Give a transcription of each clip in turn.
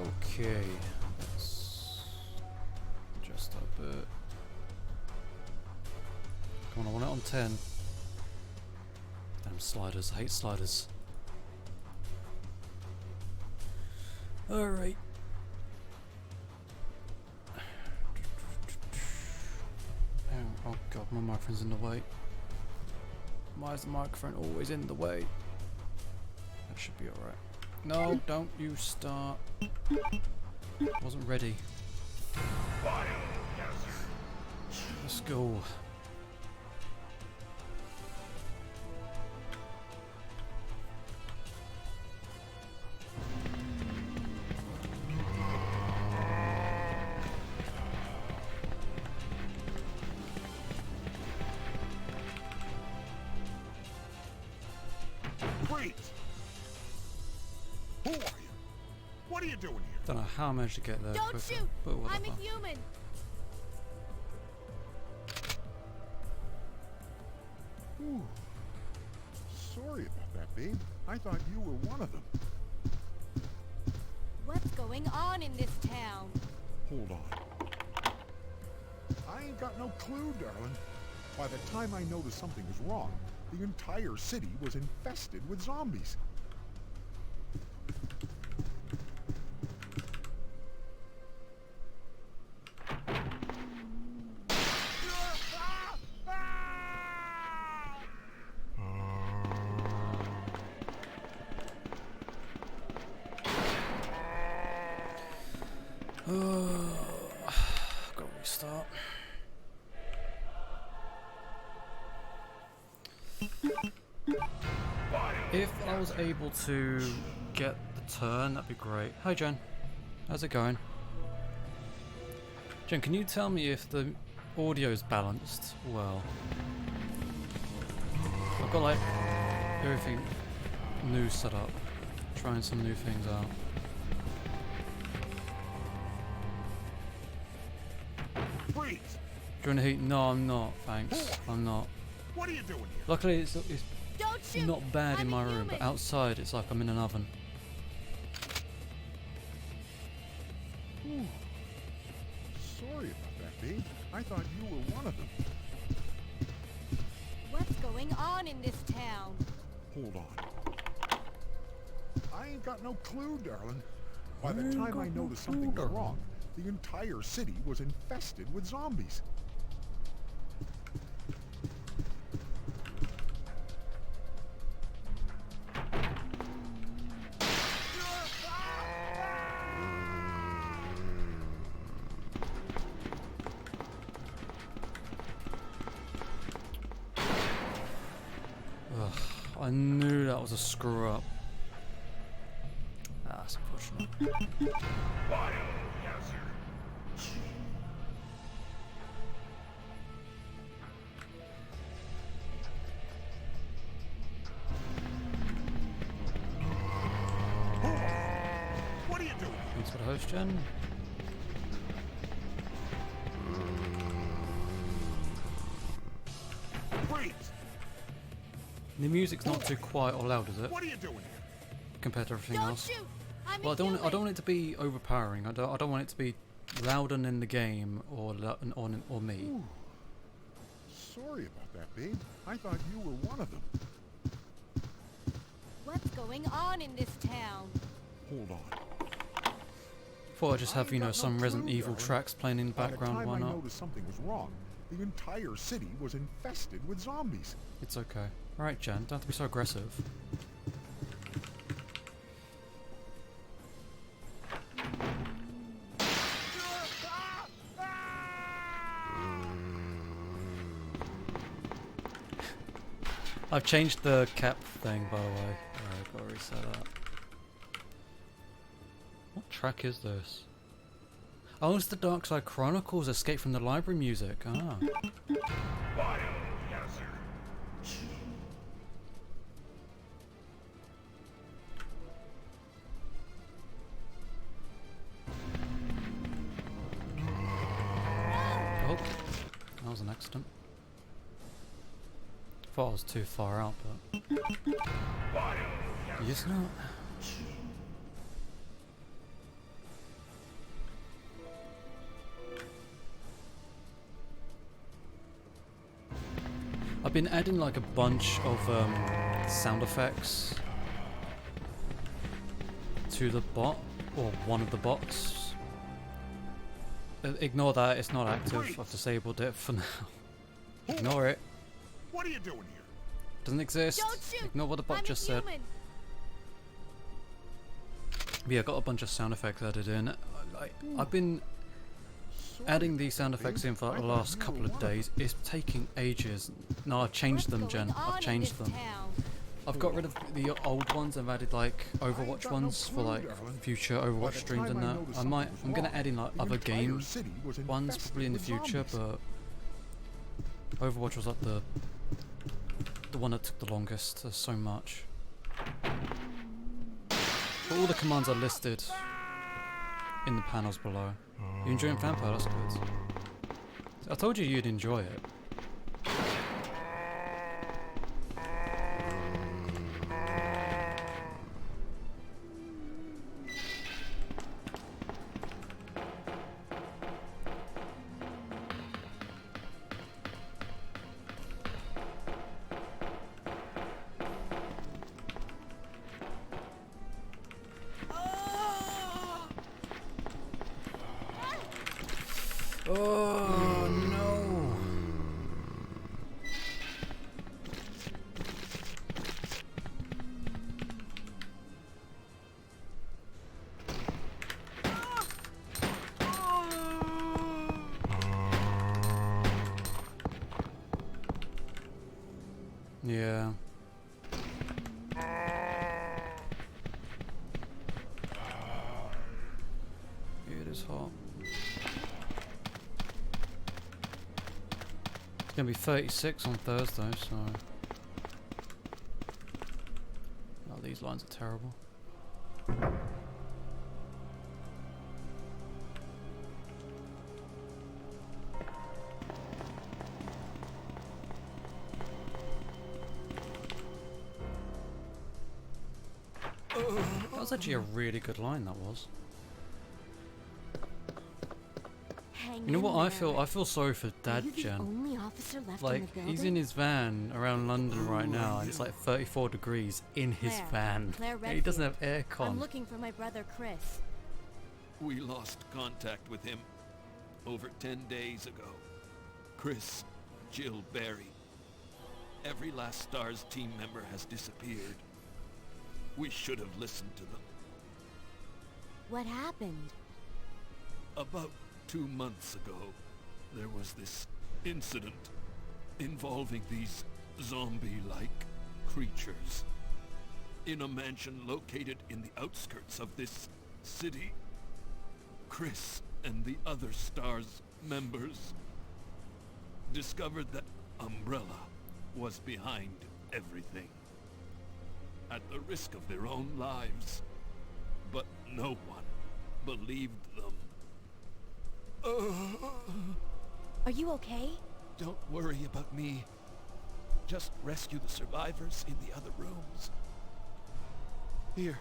Okay, let's adjust that bit. Come on, I want it on 10. Damn sliders, I hate sliders. Alright. Oh god, my microphone's in the way. Why is the microphone always in the way? That should be alright. No, don't you start. Wasn't ready. Let's go. Who are you? What are you doing here? Don't know how I managed to get there. Don't shoot! But I'm whatever. a human! Ooh. Sorry about that, babe. I thought you were one of them. What's going on in this town? Hold on. I ain't got no clue, darling. By the time I noticed something was wrong, the entire city was infested with zombies. Gotta restart. If I was able to get the turn, that'd be great. Hi Jen, how's it going? Jen, can you tell me if the audio is balanced well? I've got like everything new set up, trying some new things out. Freeze! Do you want to heat? No, I'm not, thanks. I'm not. What are you doing here? Luckily it's Don't shoot! not bad in I'm my a room, human. but outside it's like I'm in an oven. Ooh. Sorry about that, babe. I thought you were one of them. What's going on in this town? Hold on. I ain't got no clue, darling. By the time I noticed something was wrong, the entire city was infested with zombies. Ugh, I knew that was a screw up. Ah, that's unfortunate. What are you doing? Thanks for the host, Jen. Freeze! The music's not too quiet or loud, is it? What are you doing here? Compared to everything Don't else. shoot! I'm Well, a human! I don't want it to be overpowering. I don't want it to be louder than the game or me. Ooh. Sorry about that, babe. I thought you were one of them. What's going on in this town? Hold on. Thought I'd just have, you know, some Resident clue, Evil darling. tracks playing in the By the background. time Why I not? noticed something was wrong, the entire city was infested with zombies. It's okay. Alright, Jen, don't have to be so aggressive. I've changed the cap thing, by the way. Alright, gotta reset that. What track is this? Oh, it's the Dark Side Chronicles Escape from the Library music. Ah. Oh, that was an accident. Thought I was too far out, but it's not. I've been adding like a bunch of sound effects to the bot, or one of the bots. Ignore that, it's not active. I've disabled it for now. Ignore it. What are you doing here? Doesn't exist. Don't shoot. Ignore what the bot I'm just a said. human. But yeah, I got a bunch of sound effects added in. I've been adding these sound effects in for like the last couple of days. It's taking ages. No, I've changed them, What's Jen. going on I've in changed this them. town? I've got rid of the old ones. I've added like Overwatch ones for like future Overwatch streams and that. I'm gonna add in like other game ones probably in the future, but Overwatch was like the one that took the longest. There's so much. But all the commands are listed in the panels below. You enjoying Vampire? That's good. I told you you'd enjoy it. Oh no! Yeah. It is hot. It's gonna be 36 on Thursday, so... Oh, these lines are terrible. That was actually a really good line, that was. Hang You know what in I there. feel? I feel sorry for Are Dad, you the Jen. only officer left in the Like, building? he's in his van around London right now, and it's like 34 degrees in his Claire. van. Claire And he doesn't Redfield. have I'm aircon. looking for my brother Chris. We lost contact with him over 10 days ago. Chris, Jill, Barry. Every last STARS team member has disappeared. We should have listened to them. What happened? About 2 months ago, there was this incident involving these zombie-like creatures in a mansion located in the outskirts of this city. Chris and the other STARS members discovered that Umbrella was behind everything, at the risk of their own lives. But no one believed them. Are you okay? Don't worry about me. Just rescue the survivors in the other rooms. Here,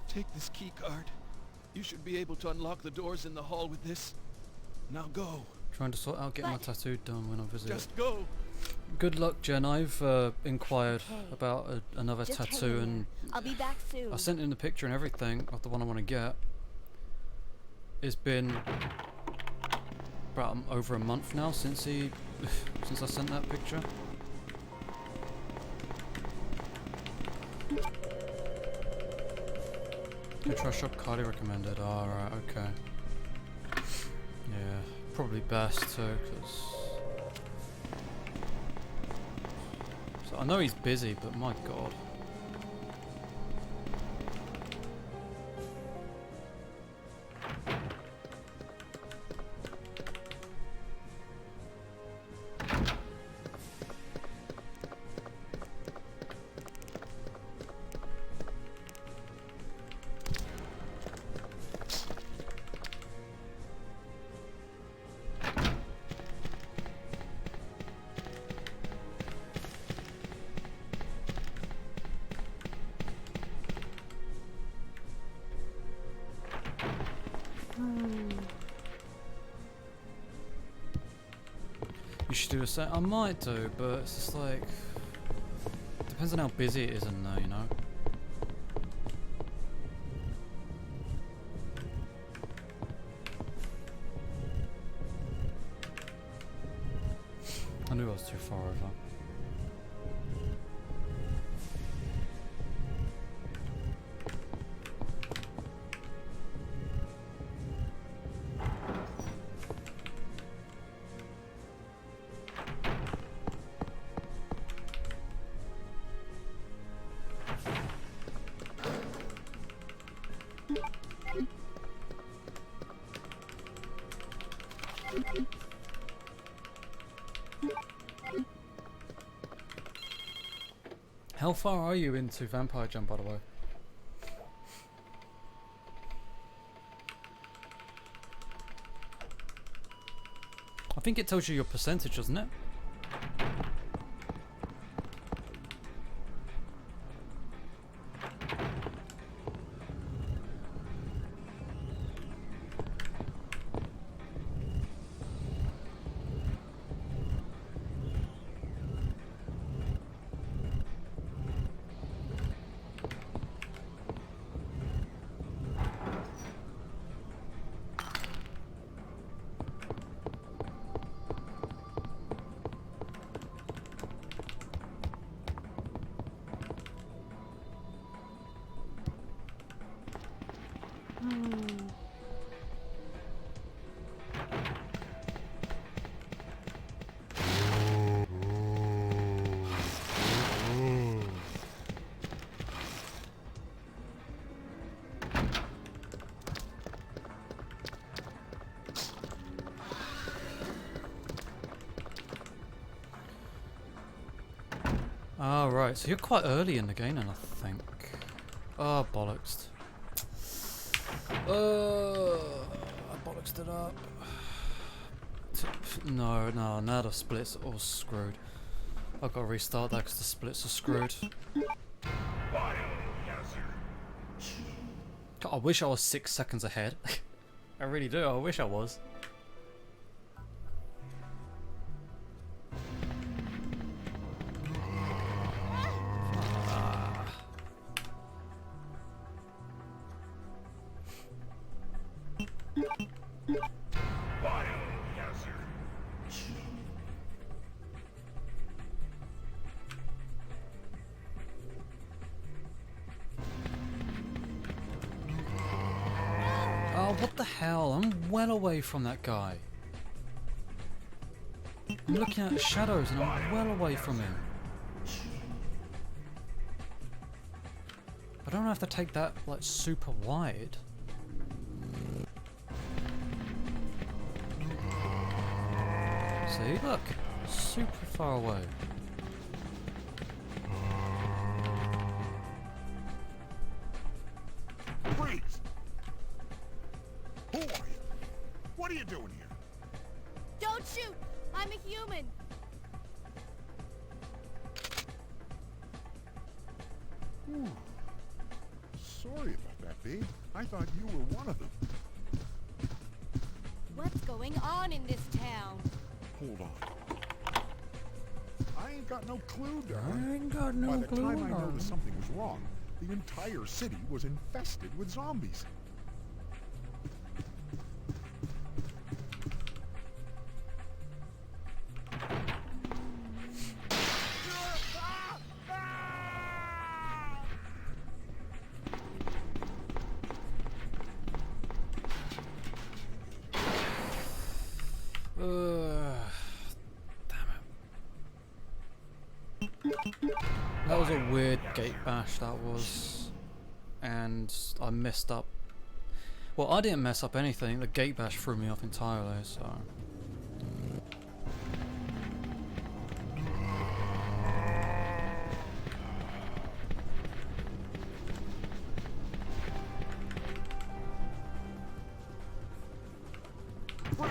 take this key card. You should be able to unlock the doors in the hall with this. Now go. Trying to sort out getting my But- tattoo done when I visit. Just go. Good luck, Jen. I've inquired Okay. about another Just hang tattoo, in and there. I'll be back soon. I sent in the picture and everything of the one I want to get. It's been about over a month now since since I sent that picture. Picture shop highly recommended. Alright, okay. Yeah, probably best too, because... So I know he's busy, but my god. You should do the same. I might do, but it's just like depends on how busy it is in there, you know. I knew I was too far over. How far are you into Vampire Jump, by the way? I think it tells you your percentage, doesn't it? Ah, right, so you're quite early in the game, and I think. Oh, bollocks. I bollocksed it up. No, now the splits are all screwed. I've got to restart that because the splits are screwed. God, I wish I was 6 seconds ahead. I really do, I wish I was. Oh, what the hell? I'm well away from that guy. I'm looking at shadows and I'm well away from him. I don't have to take that like super wide. See, look, super far away. Freeze! Who are you? What are you doing here? Don't shoot! I'm a human! Whew. Sorry about that, babe. I thought you were one of them. What's going on in this town? Hold on. I ain't got no clue, darling. I ain't got no By the clue, time I darling. noticed something was wrong, the entire city was infested with zombies. That was a weird gate bash, that was. And I messed up. Well, I didn't mess up anything, the gate bash threw me off entirely, so.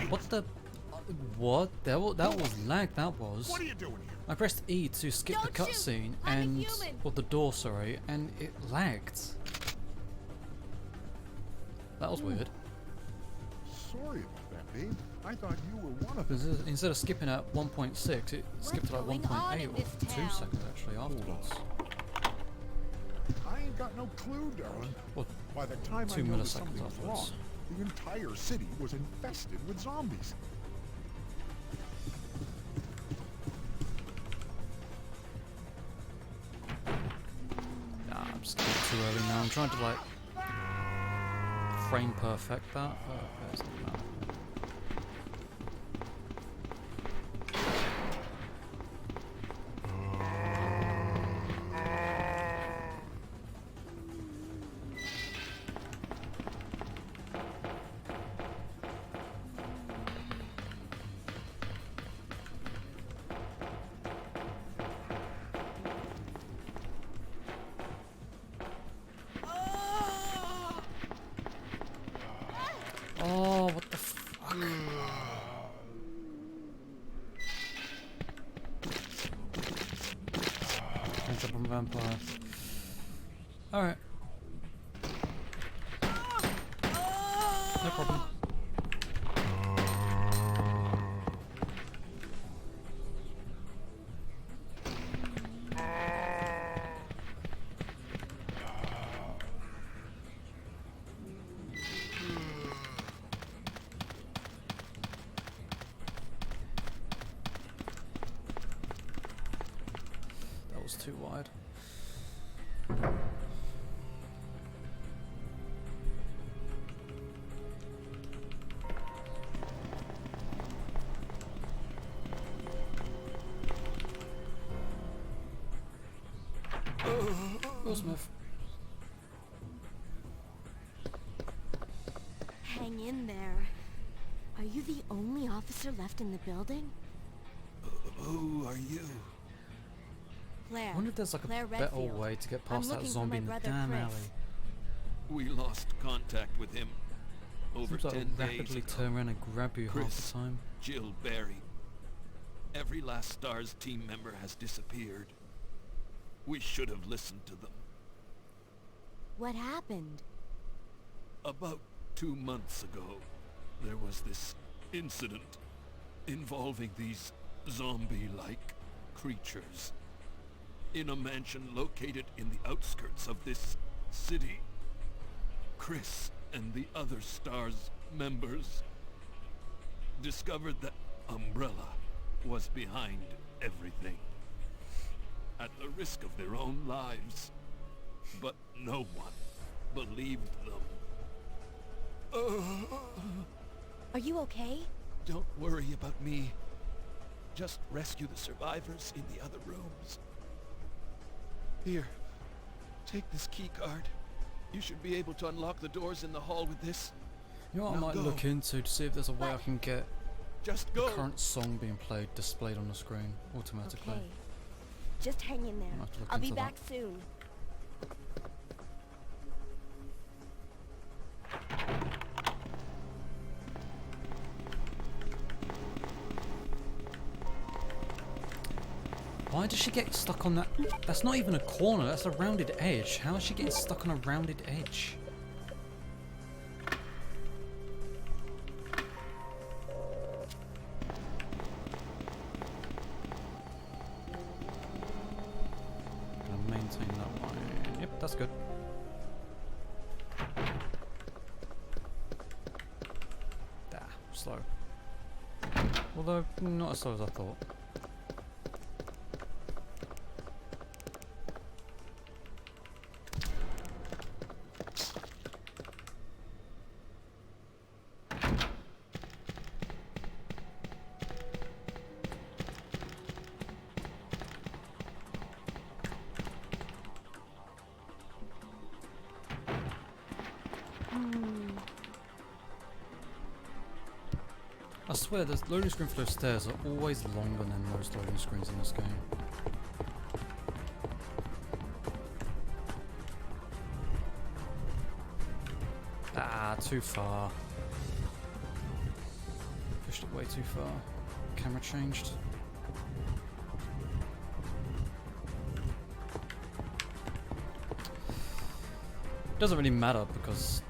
What the? What? That was lag, that was. What are you doing here? I pressed E to skip the Don't shoot! cutscene I'm a and, human! or the door, sorry, and it lagged. That was weird. Sorry about that, babe. I thought you were one of them. Because instead of skipping at 1.6, it skipped to like going on 1.8 in or this 2 town? seconds actually afterwards. I ain't got no clue, darling. Well, By the time 2 I noticed milliseconds something was wrong, afterwards. the entire city was infested with zombies. Nah, I'm just getting too early now. I'm trying to like frame perfect that. There's not that. Oh, what the fuck? Catch up on vampire. Alright. No problem. That was too wide. Will Smith. Hang in there. Are you the only officer left in the building? Who are you? Claire. I wonder if there's like a Claire better Redfield. way to get I'm past that looking for zombie my in the brother damn Chris. alley. We lost contact with him over Seems like 10 they'll days rapidly ago. turn around and grab you half Chris, the time. Jill Barry. Every last STARS team member has disappeared. We should have listened to them. What happened? About 2 months ago, there was this incident involving these zombie-like creatures in a mansion located in the outskirts of this city. Chris and the other STARS members discovered that Umbrella was behind everything, at the risk of their own lives. But no one believed them. Are you okay? Don't worry about me. Just rescue the survivors in the other rooms. Here, take this key card. You should be able to unlock the doors in the hall with this. You know what I Now might go. look into to see if there's a way I can get Just the go. current song being played displayed on the screen automatically. Okay. Just hang in there. I'll have to look I'll be into back that. soon. Why does she get stuck on that? That's not even a corner, that's a rounded edge. How is she getting stuck on a rounded edge? Gonna maintain that line. Yep, that's good. Slow. Although, not as slow as I thought. I swear, the loading screen for those stairs are always longer than most loading screens in this game. Ah, too far. Pushed it way too far. Camera changed. Doesn't really matter because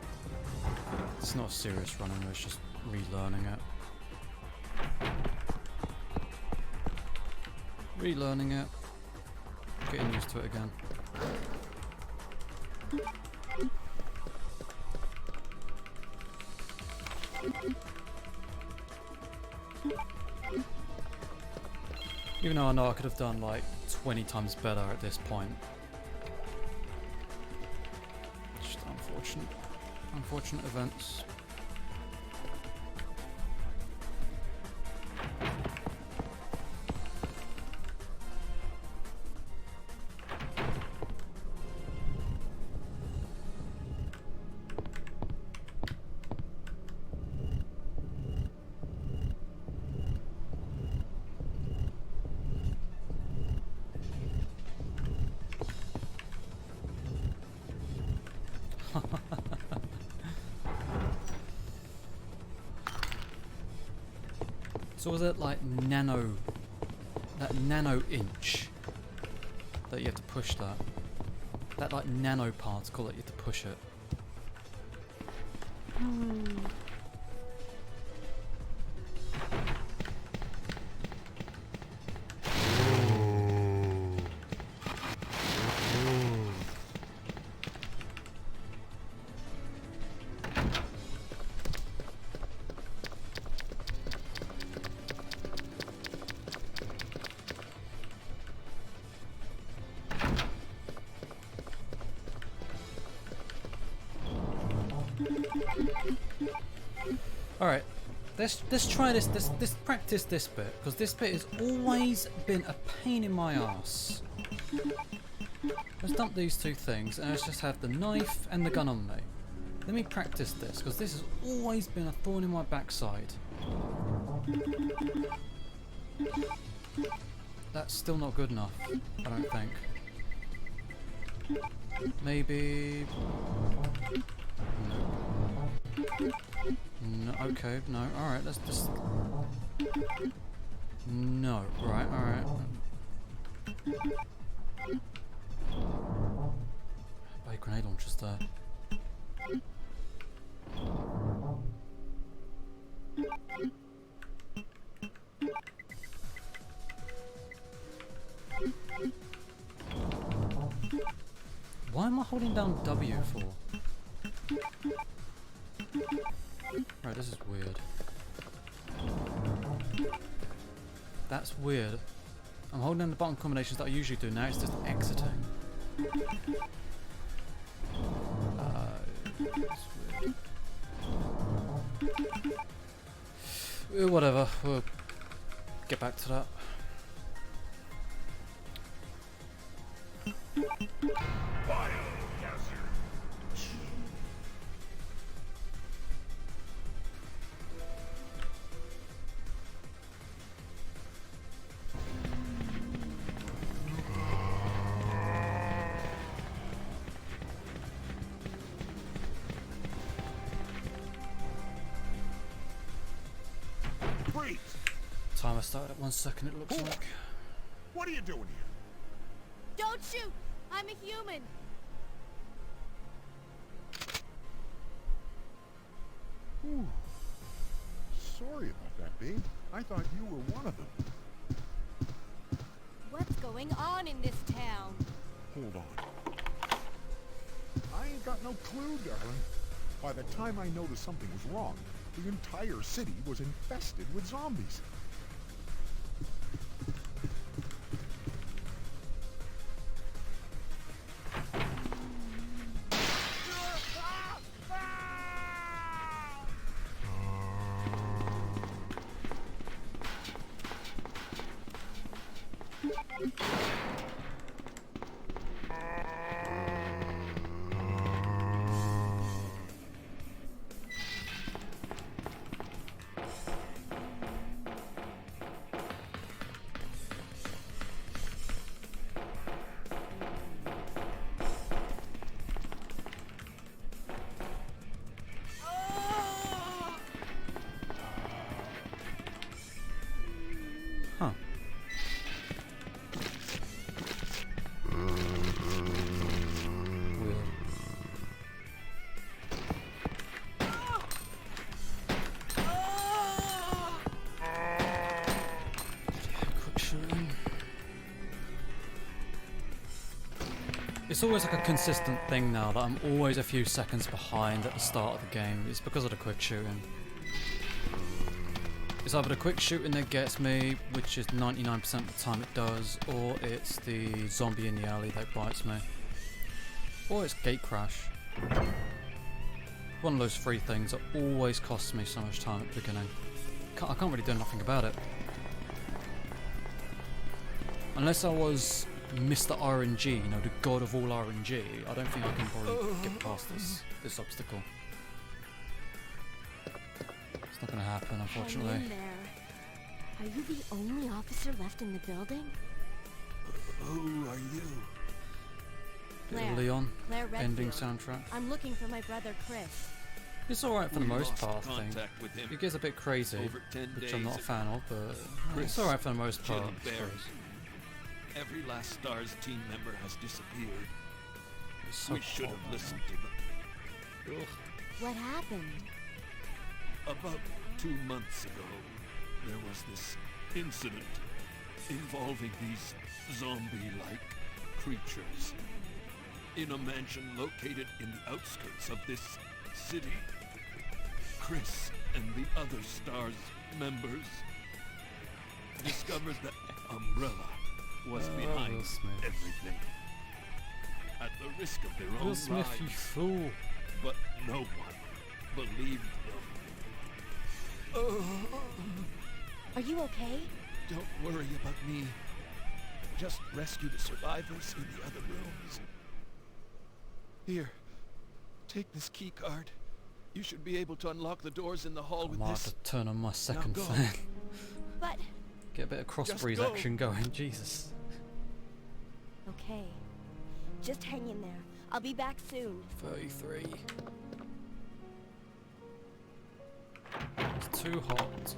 it's not a serious run, anyway, it's just relearning it. Relearning it. Getting used to it again. Even though I know I could have done like 20 times better at this point. Just unfortunate. Unfortunate events. So was it like that nano inch that you have to push that? That like nano particle that you have to push it? Alright, let's try this, practice this bit, because this bit has always been a pain in my ass. Let's dump these two things, and let's just have the knife and the gun on me. Let me practice this, because this has always been a thorn in my backside. That's still not good enough, I don't think. Maybe... No, okay, no, alright, let's just... No, right, alright. Big grenade launchers there. Why am I holding down W for? Right, this is weird. That's weird. I'm holding down the button combinations that I usually do, now it's just exiting. That's weird. Whatever, we'll get back to that. Freeze! Timer started at 1 second, it looks like. What are you doing here? Don't shoot! I'm a human! Whew. Sorry about that, babe. I thought you were one of them. What's going on in this town? Hold on. I ain't got no clue, darling. By the time I noticed something was wrong, the entire city was infested with zombies. It's always like a consistent thing now that I'm always a few seconds behind at the start of the game. It's because of the quick shooting. It's either the quick shooting that gets me, which is 99% of the time it does, or it's the zombie in the alley that bites me. Or it's gate crash. One of those three things that always costs me so much time at the beginning. I can't really do nothing about it. Unless I was Mr. RNG, you know, the god of all RNG, I don't think I can probably get past this obstacle. It's not gonna happen, unfortunately. Hang in there. Are you the only officer left in the building? Who are you? Claire. Leon, Claire ending Redfield. soundtrack. I'm looking for my brother Chris. It's alright for the We most lost part, I think. contact with him It gets a bit crazy, over 10 which I'm not a days fan of, but Chris, it's alright for the most part. Chili I Bear. suppose. Every last STARS team member has disappeared. It's so We should cold have right listened to them. Ugh. What happened? About 2 months ago, there was this incident involving these zombie-like creatures in a mansion located in the outskirts of this city. Chris and the other STARS members discovered that Umbrella was behind Will Smith. everything. At the risk of their own Will Smith, you lives, fool. but no one believed them. Are you okay? Don't worry about me. Just rescue the survivors in the other rooms. Here, take this key card. You should be able to unlock the doors in the hall I with might have this. to turn on my second go. fan. But... Get a bit of cross Just breeze go. action going, Jesus. Okay. Just hang in there. I'll be back soon. 33. It's too hot.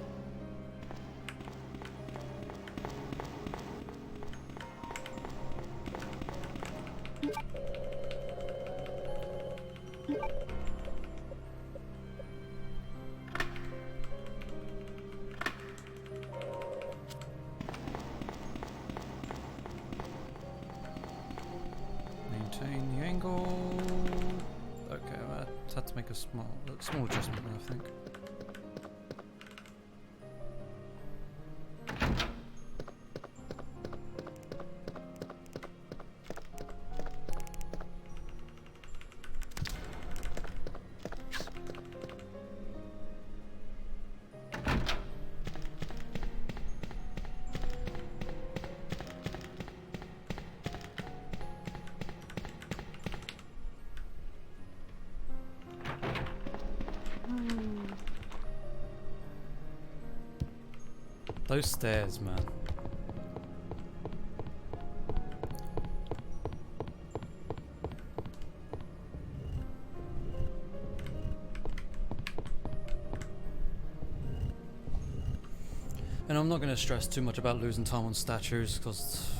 Maintain the angle. Okay, I had to make a small adjustment there, I think. Those stairs, man. And I'm not going to stress too much about losing time on statues, because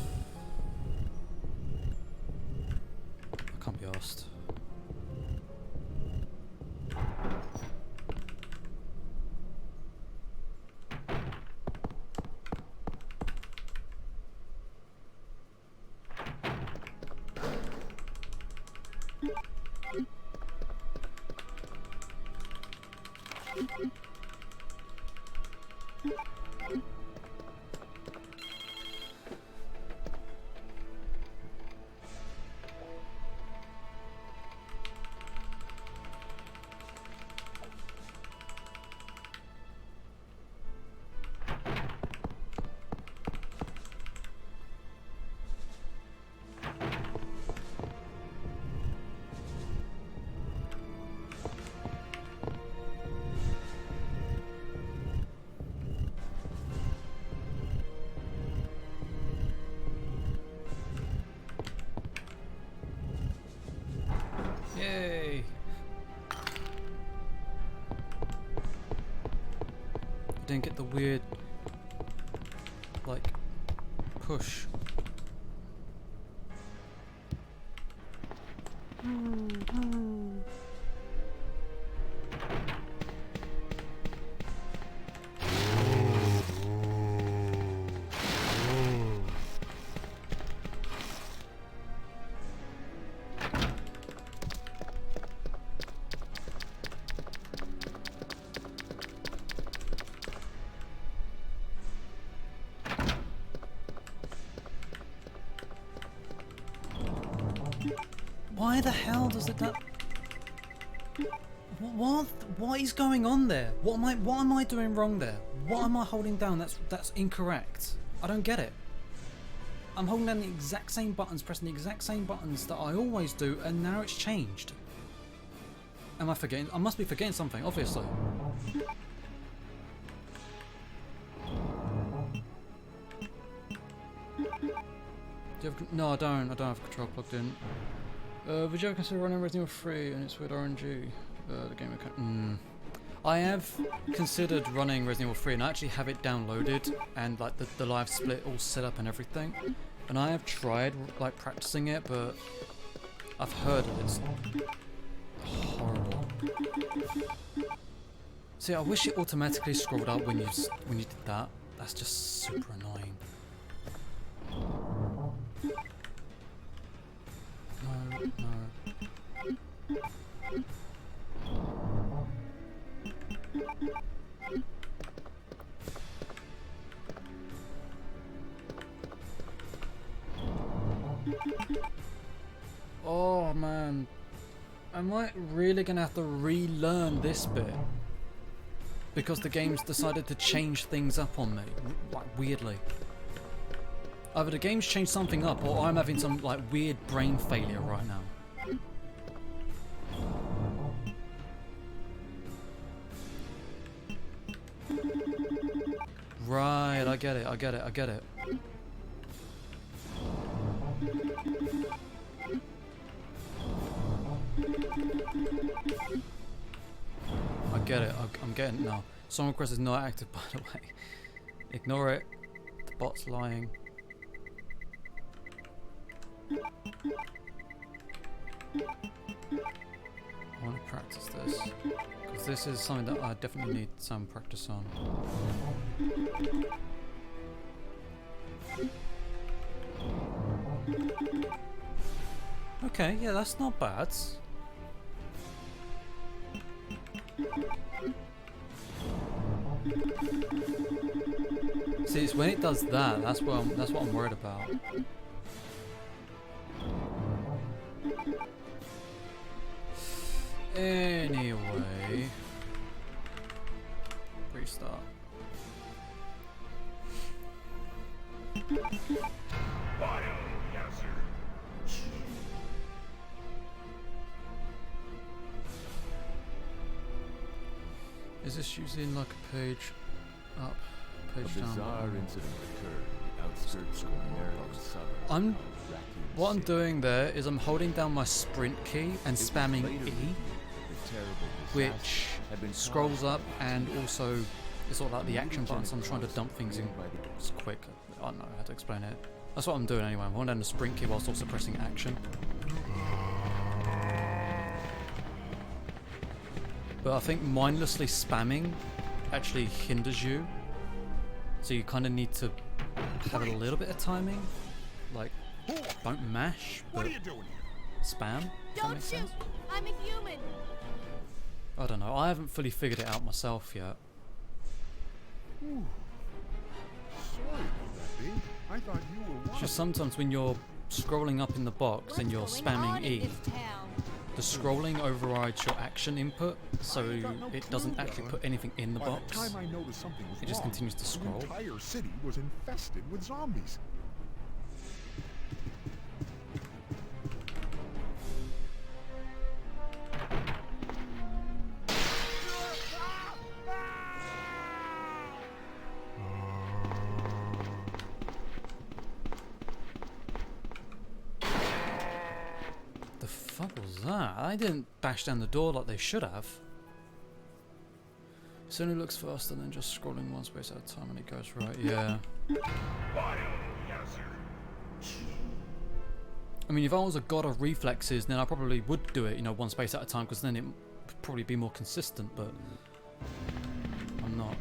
I can't be arsed. Yay! I didn't get the weird, like, push. Why the hell does it that? What is going on there? What am I doing wrong there? What am I holding down? That's incorrect. I don't get it. I'm holding down the exact same buttons, pressing the exact same buttons that I always do, and now it's changed. Am I forgetting? I must be forgetting something, obviously. Do you have, no, I don't. I don't have control plugged in. Would you ever consider running Resident Evil 3 and it's with RNG? The game account. I have considered running Resident Evil 3 and I actually have it downloaded and like the live split all set up and everything. And I have tried like practicing it, but I've heard that it's horrible. See, I wish it automatically scrolled up when you did that. That's just super annoying. No. Oh man, am I really gonna have to relearn this bit? Because the game's decided to change things up on me, like weirdly. Either the game's changed something up or I'm having some like weird brain failure right now. Right, I get it. I get it. I'm getting it now. Song request is not active, by the way. Ignore it. The bot's lying. I want to practice this. Because this is something that I definitely need some practice on. Okay, yeah, that's not bad. See, it's when it does that, that's what I'm worried about. Anyway, restart. Is this using like a page up, page down? A bizarre incident occurred in the outskirts of Maryland suburb. What I'm doing there is I'm holding down my sprint key and spamming E, which scrolls up and also is sort of like the action button, so I'm trying to dump things in quick. I don't know how to explain it. That's what I'm doing anyway. I'm holding down the sprint key whilst also pressing action. But I think mindlessly spamming actually hinders you. So you kind of need to have a little bit of timing. Like, don't mash, but spam. Don't shoot! I'm a human! I don't know. I haven't fully figured it out myself yet. Sorry about that, babe. I thought you were It's one. just sometimes when you're scrolling up in the box and you're spamming E, the scrolling overrides your action input, so it doesn't actually put anything in the By the box. time I noticed something was It just wrong, continues to scroll. The entire city was infested with zombies. The fuck was that? I didn't bash down the door like they should have. It certainly looks faster than just scrolling one space at a time and it goes right. Yeah. I mean, if I was a god of reflexes, then I probably would do it, you know, one space at a time, because then it would probably be more consistent, but I'm not.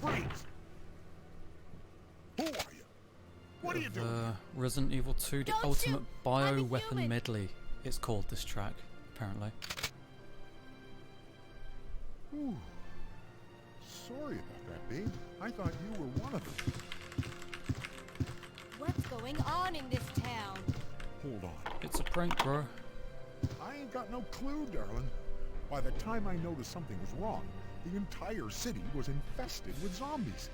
Freeze! Who are you? What are you doing? Resident Evil 2, the Don't ultimate shoot! I'm a bioweapon human! medley. It's called this track, apparently. Ooh, Sorry about that, babe. I thought you were one of them. What's going on in this town? Hold on. It's a prank, bro. I ain't got no clue, darling. By the time I noticed something was wrong, the entire city was infested with zombies.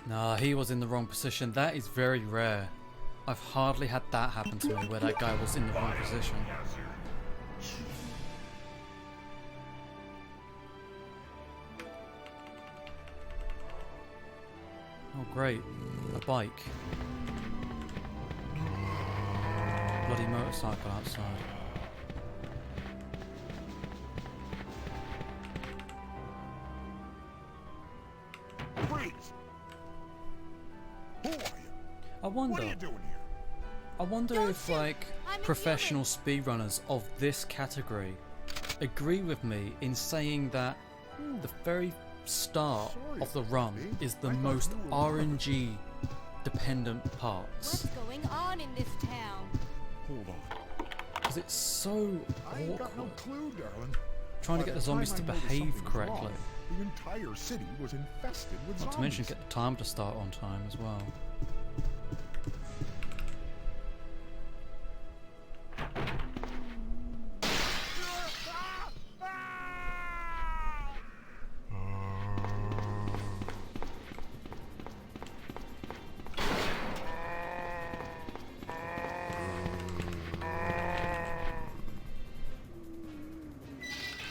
Nah, he was in the wrong position. That is very rare. I've hardly had that happen to me, where that guy was in the wrong position. Oh great, a bike. Bloody motorcycle outside. Freeze! Who are you? I What wonder. are you doing here? I wonder Don't if shoot. like I'm a professional speedrunners of this category agree with me in saying that the very start Sorry of the about run that, babe. is the I thought most you were one of them. RNG dependent parts. What's going on in this town? Hold on. Because it's so I ain't got no awkward clue, darling. trying to By get the time zombies I to noticed behave something was correctly. wrong, the entire city was infested with Not zombies. to mention get the time to start on time as well.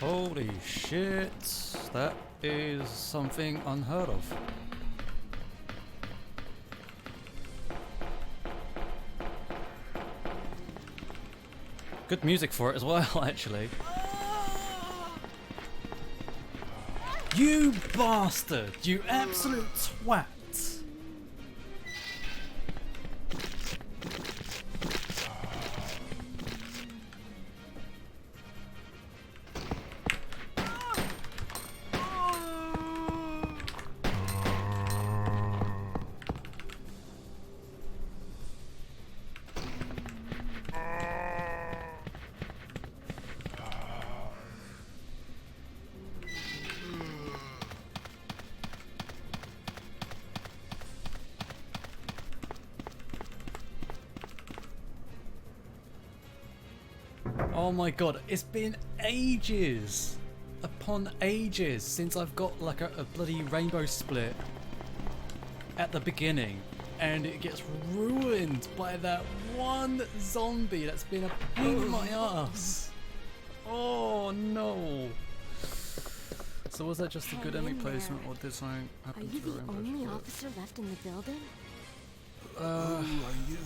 Holy shit, that is something unheard of. Good music for it as well, actually. You bastard! You absolute twat! Oh my god, it's been ages upon ages since I've got like a bloody rainbow split at the beginning, and it gets ruined by that one zombie that's been a pain in my ass. Oh no. So was that just a good Hang enemy in there. placement, or did something Are happen you to the the rainbow only split? officer left in the building? Who are you?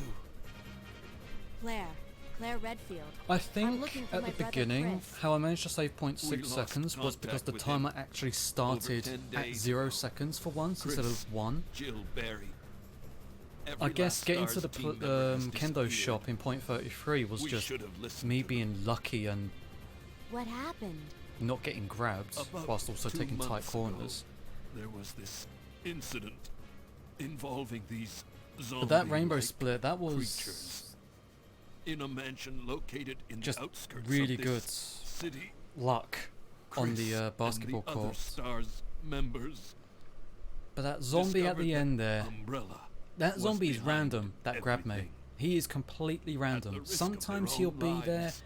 Claire Redfield. I think looking for at my the brother beginning, Chris. how I managed to save 0.6 We lost seconds was because contact the with timer him actually started 10 at days 0 ago. seconds for once instead Chris, of 1. Jill Berry. I guess getting to the kendo shop in point 33 was We just should have listened me to being lucky and What happened? not getting grabbed, About whilst also 2 taking tight months ago, corners. There was this incident involving these zombie But that rainbow split, that was creatures in a mansion located in just the outskirts really of good this city. luck on Chris the basketball and the other court. Stars members But that zombie at discovered the that end there, Umbrella that was zombie is behind random, that grabbed me. everything. He is completely At the random. risk of their Sometimes own he'll be there lives.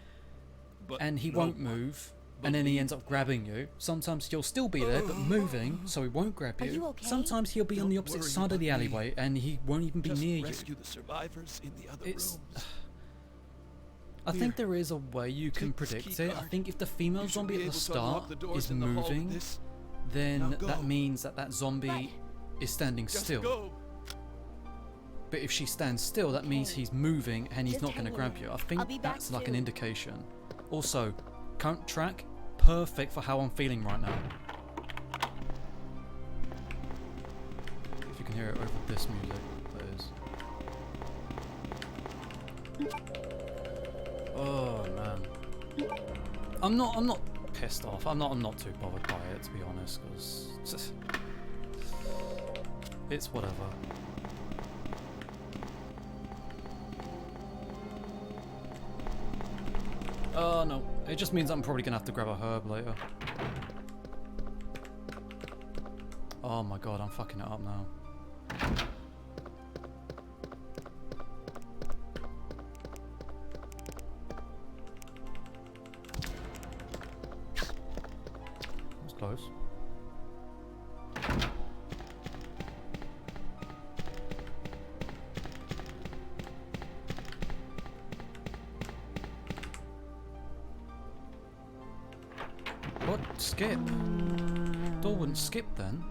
But and he no won't one move, and then he ends up grabbing you. Sometimes he'll still be there but moving, so he won't grab Are you. you okay? Sometimes he'll be on the Don't opposite worry side of the about me. alleyway and he won't even be just near you. rescue the survivors in the other It's- rooms. I think there is a way you can take this predict key it. I card. think if the female You should zombie be at the able to unlock start the doors is in the hall with moving, this. then Now that go. means that that zombie is standing Just still. go. But if she stands still, that means Okay. he's moving and he's Just not going to hang in grab there. you. I I'll think be back that's like an soon. indication. Also, current track, perfect for how I'm feeling right now. If you can hear it over this music, that is. Oh man. I'm not pissed off. I'm not too bothered by it, to be honest, because it's whatever. Oh no, it just means I'm probably gonna have to grab a herb later. Oh my god, I'm fucking it up now. That was close. What? Skip? Door wouldn't skip then.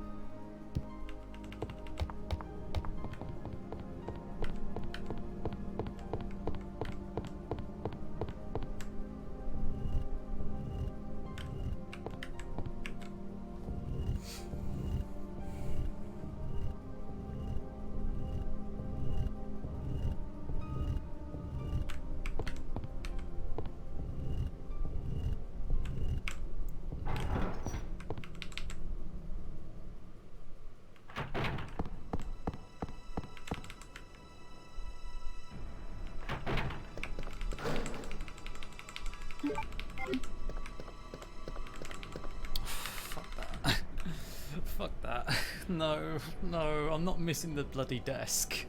Fuck that. No, no, I'm not missing the bloody desk.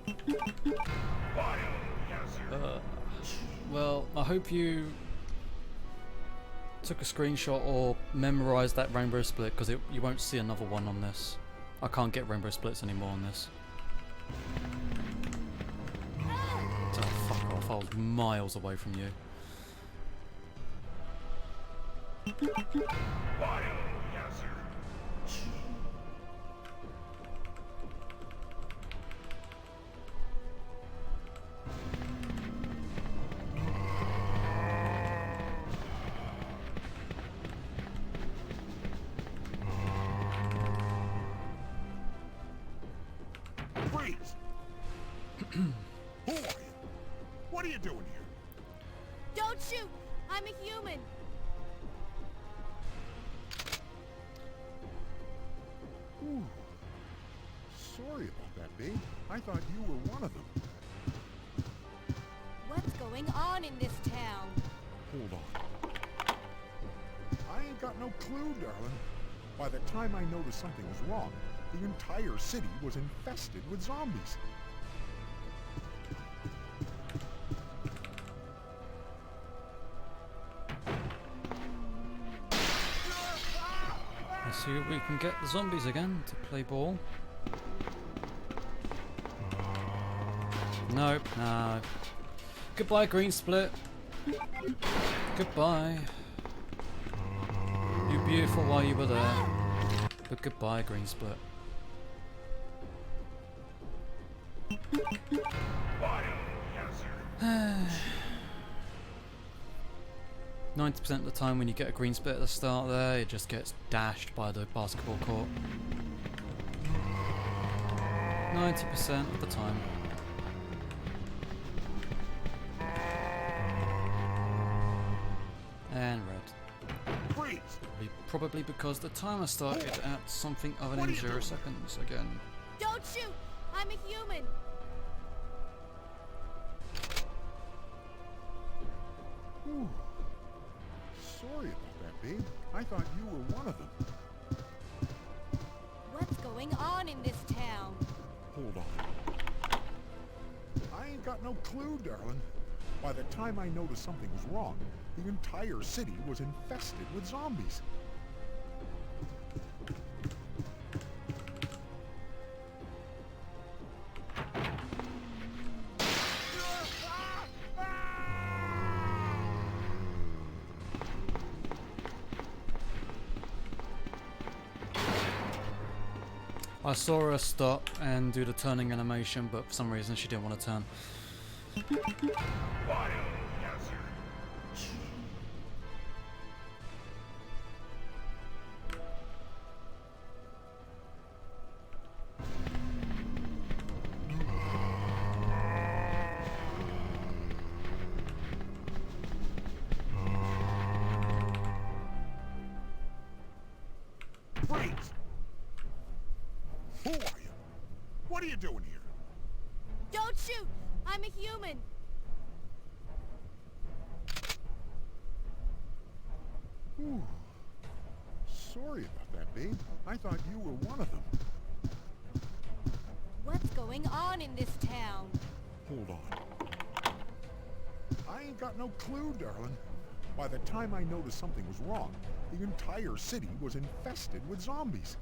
Well, I hope you took a screenshot or memorized that rainbow split, because you won't see another one on this. I can't get rainbow splits anymore on this. Oh, fuck off, I was miles away from you. Freeze! Who are you? What are you doing here? Don't shoot! I'm a human! Ooh. Sorry about that, babe. I thought you were one of them. What's going on in this town? Hold on. I ain't got no clue, darling. By the time I noticed something was wrong, the entire city was infested with zombies. Let's see if we can get the zombies again to play ball. Nope, no. Goodbye, green split. Goodbye. You're beautiful while you were there. But goodbye, green split. 90% of the time when you get a green split at the start there, it just gets dashed by the basketball court. 90% of the time. And red. Freeze! Probably because the timer started at something other than 0 seconds again. Don't shoot! I'm a human! Ooh. Sorry about that, babe. I thought you were one of them. What's going on in this town? Hold on. I ain't got no clue, darling. By the time I noticed something was wrong, the entire city was infested with zombies. I saw her stop and do the turning animation, but for some reason she didn't want to turn. What are you doing here? Don't shoot! I'm a human! Ooh. Sorry about that, babe. I thought you were one of them. What's going on in this town? Hold on. I ain't got no clue, darling. By the time I noticed something was wrong, the entire city was infested with zombies.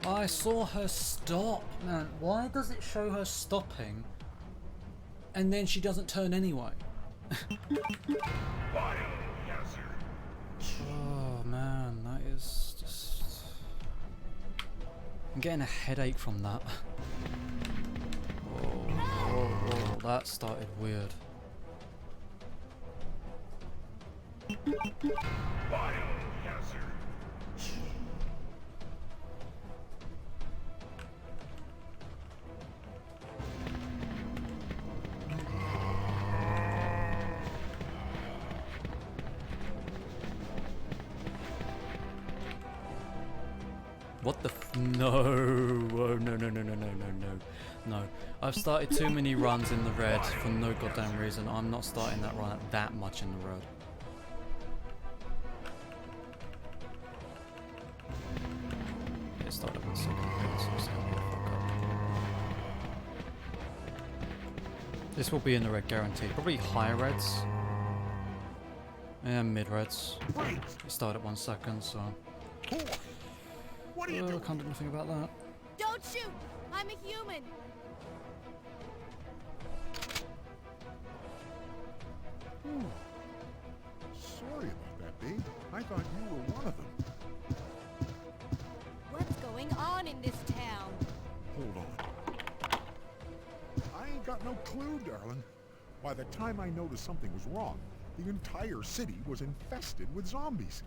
I saw her stop, man. Why does it show her stopping and then she doesn't turn anyway? Oh man, that is just... I'm getting a headache from that. Oh, that started weird. What the no, oh, no. I've started too many runs in the red for no goddamn reason. I'm not starting that run at that much in the red. It started 1 second ago, so it's gonna be a fuck up. This will be in the red guaranteed. Probably high reds. And mid reds. It started 1 second, so... What are you doing? I can't do anything about that. Don't shoot! I'm a human! Ooh. Sorry about that, babe. I thought you were one of them. What's going on in this town? Hold on. I ain't got no clue, darling. By the time I noticed something was wrong, the entire city was infested with zombies.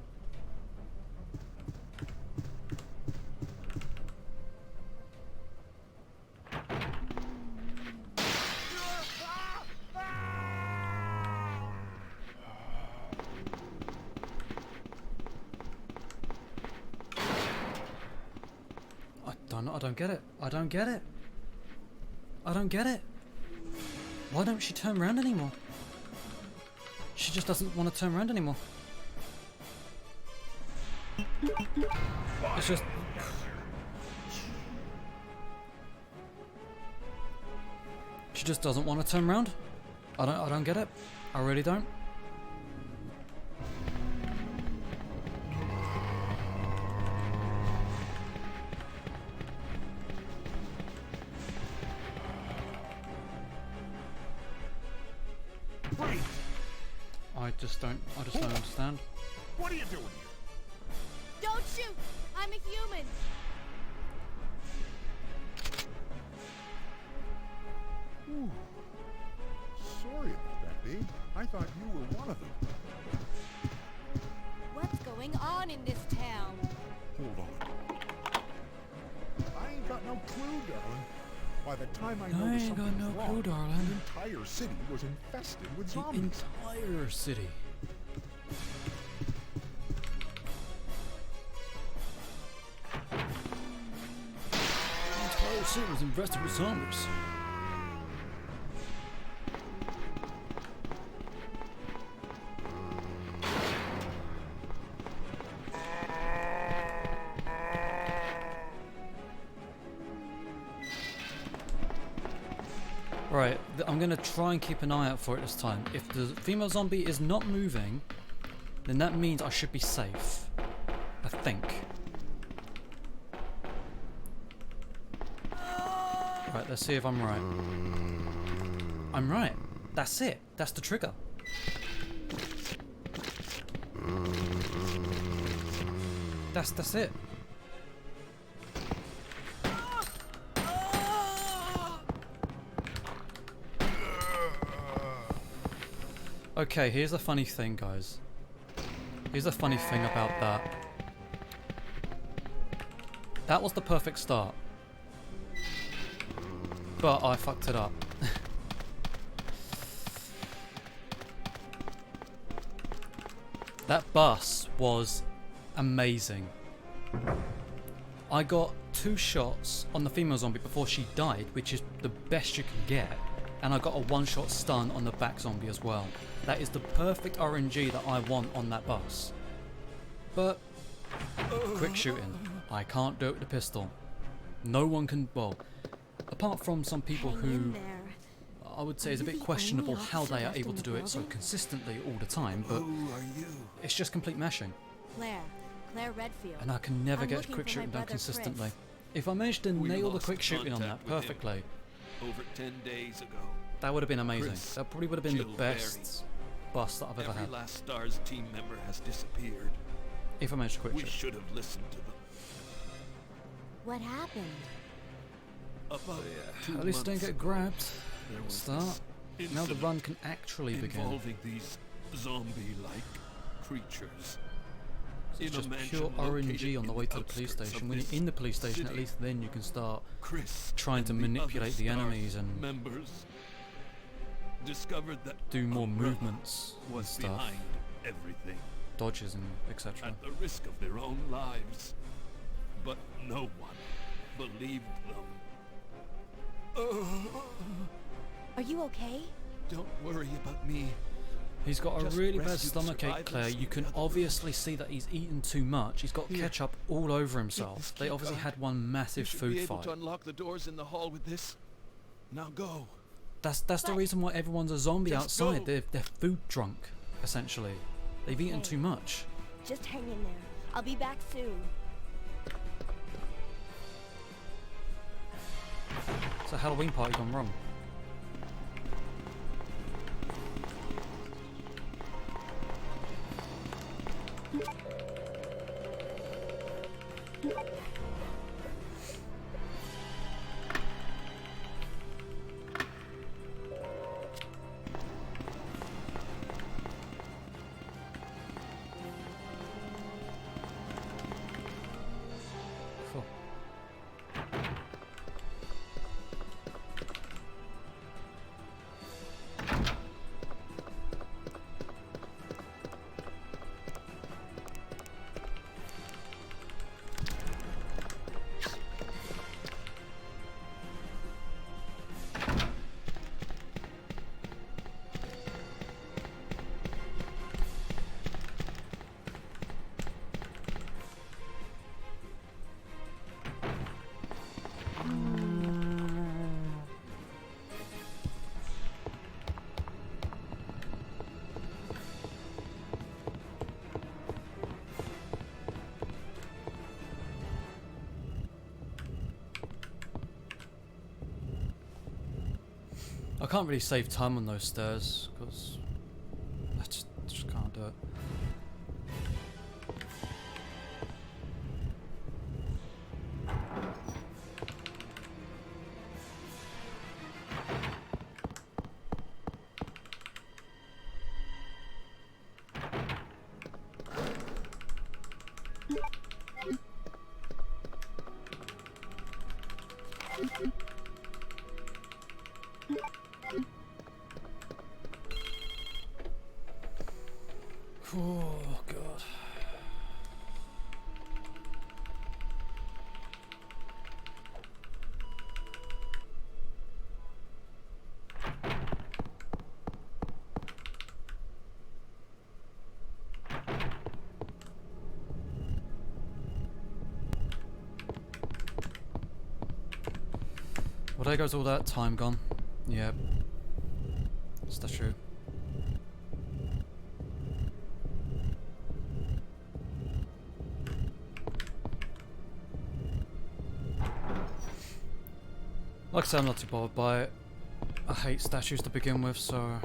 I don't get it. I don't get it. I don't get it. Why don't she turn around anymore? She just doesn't want to turn around anymore. It's just... She just doesn't want to turn around. I don't get it. I really don't. I just don't understand. What are you doing here? Don't shoot! I'm a human! Ooh. Sorry about that, babe. I thought you were one of them. What's going on in this town? Hold on. I ain't got no clue, darling. By the time I noticed ain't got something no was clue, wrong, darling. the entire city was infested with The zombies. entire city. The entire city was infested with zombies. Right, I'm gonna try and keep an eye out for it this time. If the female zombie is not moving, then that means I should be safe. I think. Right, let's see if I'm right. I'm right. That's it. That's the trigger. That's it. Okay, here's the funny thing, guys. Here's the funny thing about that. That was the perfect start. But I fucked it up. That bus was amazing. I got 2 shots on the female zombie before she died, which is the best you can get. And I got a 1-shot stun on the back zombie as well. That is the perfect RNG that I want on that bus. But, quick shooting. I can't do it with the pistol. No one can, well, apart from some people Hang who in there. I would say is a Are you bit the questionable only how they are officer able left to in do the it so building? consistently all the time, but Who are you? it's just complete mashing. Claire Redfield. And I can never I'm get looking quick for my shooting done brother, consistently. Chris. If I managed to We nail the lost quick shooting on that contact with him. perfectly, Over 10 days ago. that would have been amazing. Chris, That probably would have been the Jill best bus that I've ever Every had. last STARS team member has disappeared. If I managed to quick We shoot. should have listened to them. What happened? About At least don't get grabbed. There was Start. this Now the incident run can actually begin. involving these zombie-like creatures. It's in a just mansion pure located RNG on the in way the to the police outskirts station. of When you're this in the police station, at city. least then you can start Chris trying to and the manipulate other the STARS enemies and members discovered that do more Umbrella movements and was stuff, behind everything dodges and etc. at the risk of their own lives. But no one believed them. Are you okay? Don't worry about me. He's got a Just really bad rescue the stomachache, survivors Claire. You in can the other obviously see that he's eaten too much. He's got Here, ketchup all over this himself. They key obviously card. had one You massive should food be able fight. to unlock the doors in the hall with this. Now go. That's the But- reason why everyone's a zombie Just outside. go. They're food drunk, essentially. They've eaten Okay. too much. Just hang in there. I'll be back soon. It's a Halloween party gone wrong. Cool. I can't really save time on those stairs because I just can't do it. Oh god. Well, there goes all that time gone. Yep. That's true. Like I said, I'm not too bothered by it. I hate statues to begin with, so...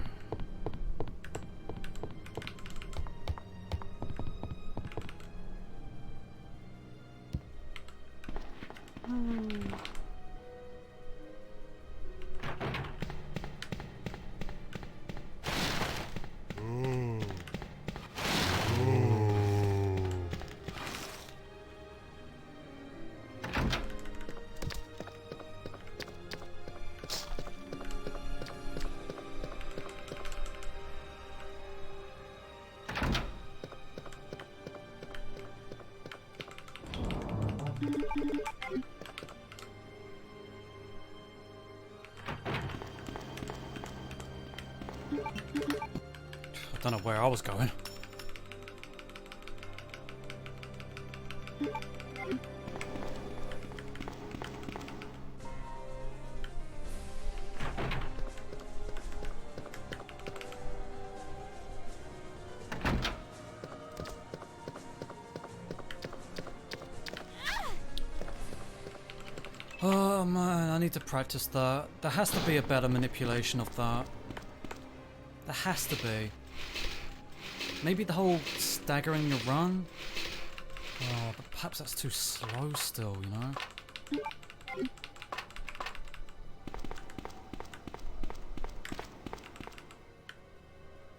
I don't know where I was going. Oh man, I need to practice that. There has to be a better manipulation of that. There has to be. Maybe the whole staggering the run? Oh, but perhaps that's too slow still, you know?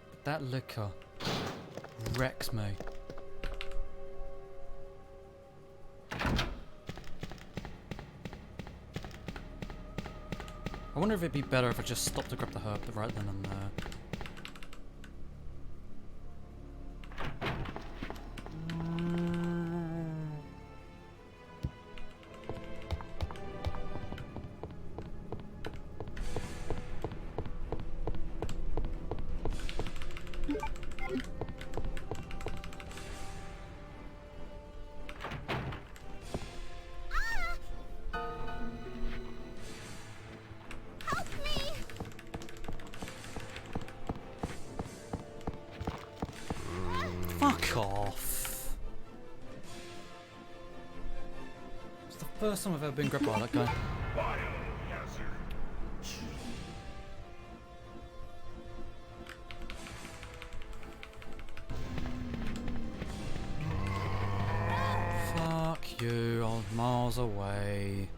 But that liquor wrecks me. I wonder if it'd be better if I just stopped to grab the herb right then and there. Fuck off. It's the first time I've ever been grabbed by that guy. Fuck you, I was miles away.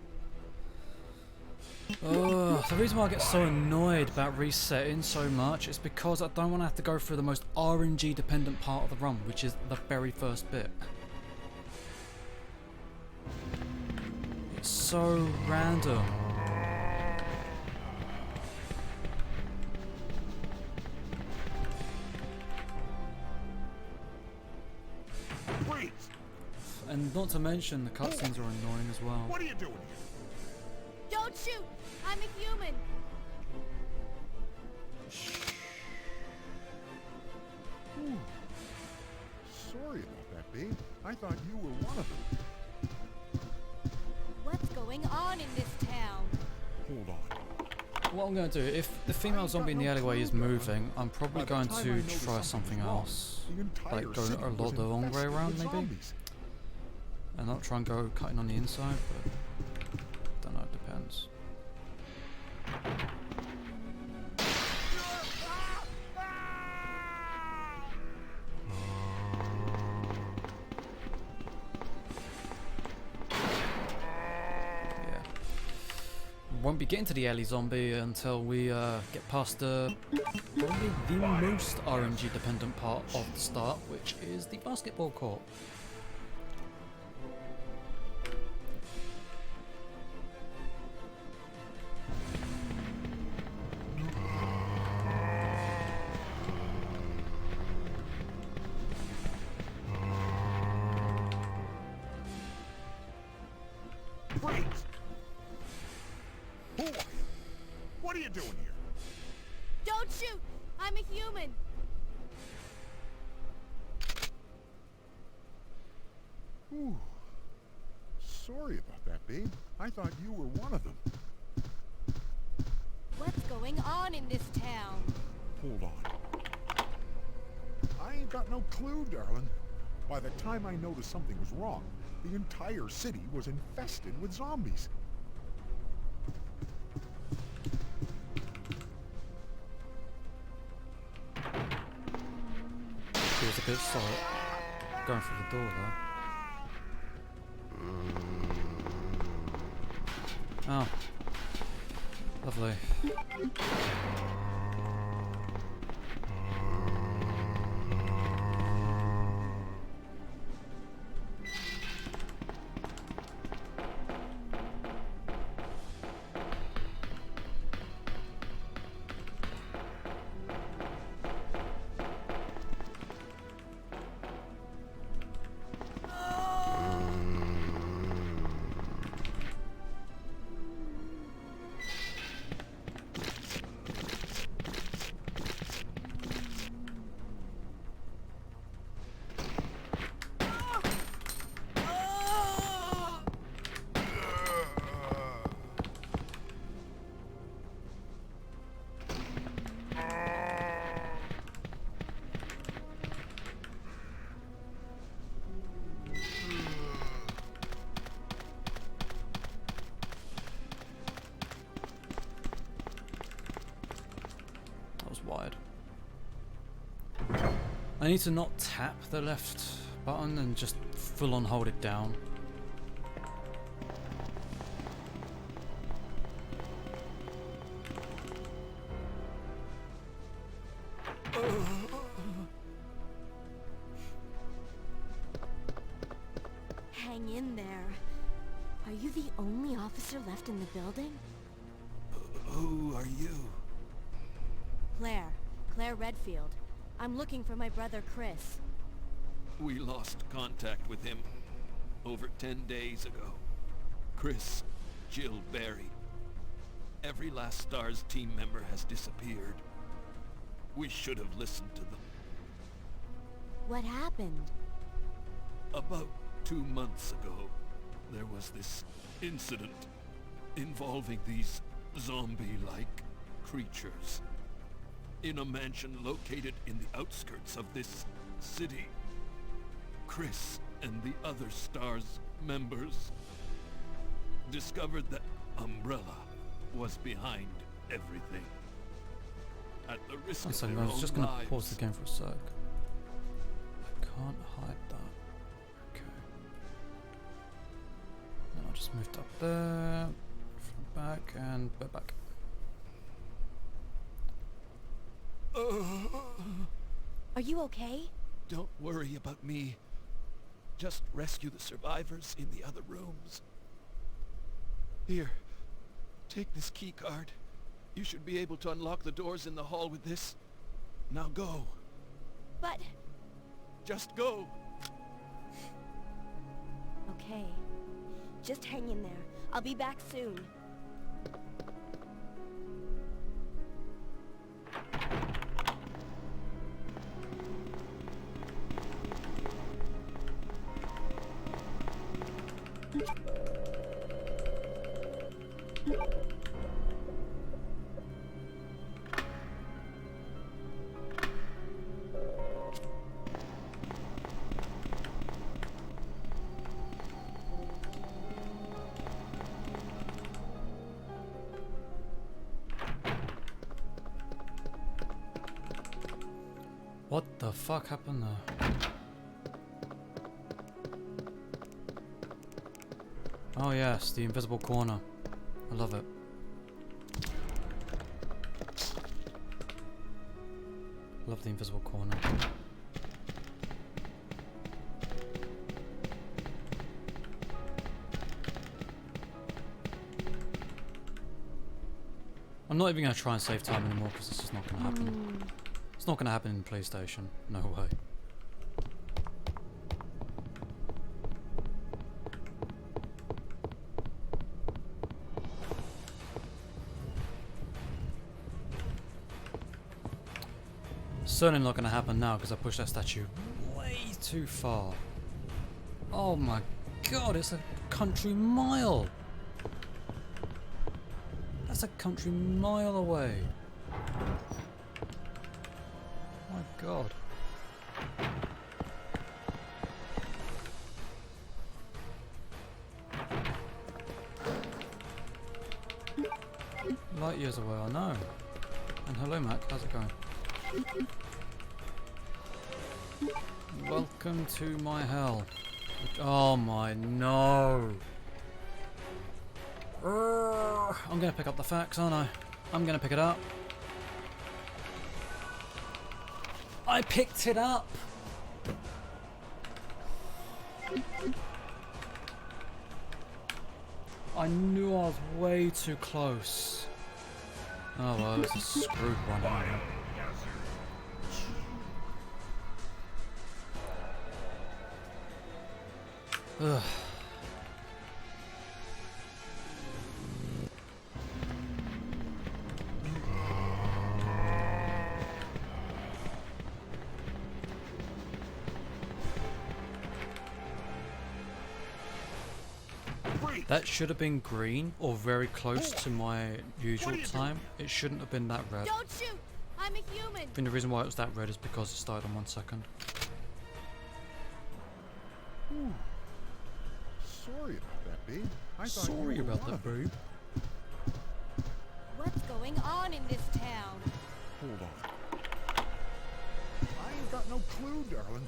Ugh, the reason why I get so annoyed about resetting so much is because I don't want to have to go through the most RNG dependent part of the run, which is the very first bit. It's so random. Freeze! And not to mention the cutscenes are annoying as well. What are you doing here? Don't shoot! I'm a human! Whew. Sorry about that, babe. I thought you were one of them. What's going on in this town? Hold on. What I'm going to do, if the female zombie in the alleyway is moving, I'm probably going to try something else. Like go a lot the long way around maybe? And not try and go cutting on the inside, but don't know, it depends. Won't be getting to the alley zombie until we get past probably the most RNG dependent part of the start, which is the basketball court. Freeze! Who are you? What are you doing here? Don't shoot! I'm a human! Whew. Sorry about that, babe. I thought you were one of them. What's going on in this town? Hold on. I ain't got no clue, darling. By the time I noticed something was wrong, the entire city was infested with zombies. It was a bit slow going through the door though. Oh. Lovely. I need to not tap the left button and just full on hold it down. Hang in there. Are you the only officer left in the building? Who are you? Claire Redfield. I'm looking for my brother Chris. We lost contact with him over 10 days ago. Chris, Jill, Barry. Every last STARS team member has disappeared. We should have listened to them. What happened? About 2 months ago, there was this incident involving these zombie-like creatures in a mansion located in the outskirts of this city. Chris and the other STARS members discovered that Umbrella was behind everything. At the risk One of second, their I was just own going to pause lives. the game for a sec. I can't hide that. Okay. Then I just moved up there, back, and we're back. Are you okay? Don't worry about me. Just rescue the survivors in the other rooms. Here, take this key card. You should be able to unlock the doors in the hall with this. Now go. But... Just go. Okay. Just hang in there. I'll be back soon. What the fuck happened there? Oh yes, the invisible corner. I love it. Love the invisible corner. I'm not even going to try and save time anymore because this is not going to happen. It's not going to happen in PlayStation. No way. Certainly not going to happen now because I pushed that statue way too far. Oh my god, it's a country mile. That's a country mile away. My god. Light years away, I know. And hello Mac, how's it going? Welcome to my hell. Oh my no. I'm gonna pick up the fax, aren't I? I'm gonna pick it up. I picked it up! I knew I was way too close. Oh well, it's a screwed one anyway. Ugh. That should have been green or very close to my usual time. It shouldn't have been that red. Don't shoot! I'm a human! I think the reason why it was that red is because it started on 1 second. Ooh. Sorry about that, babe. I thought you Sorry were about alive. that, babe. What's going on in this town? Hold on. I ain't ain't got no clue, darling.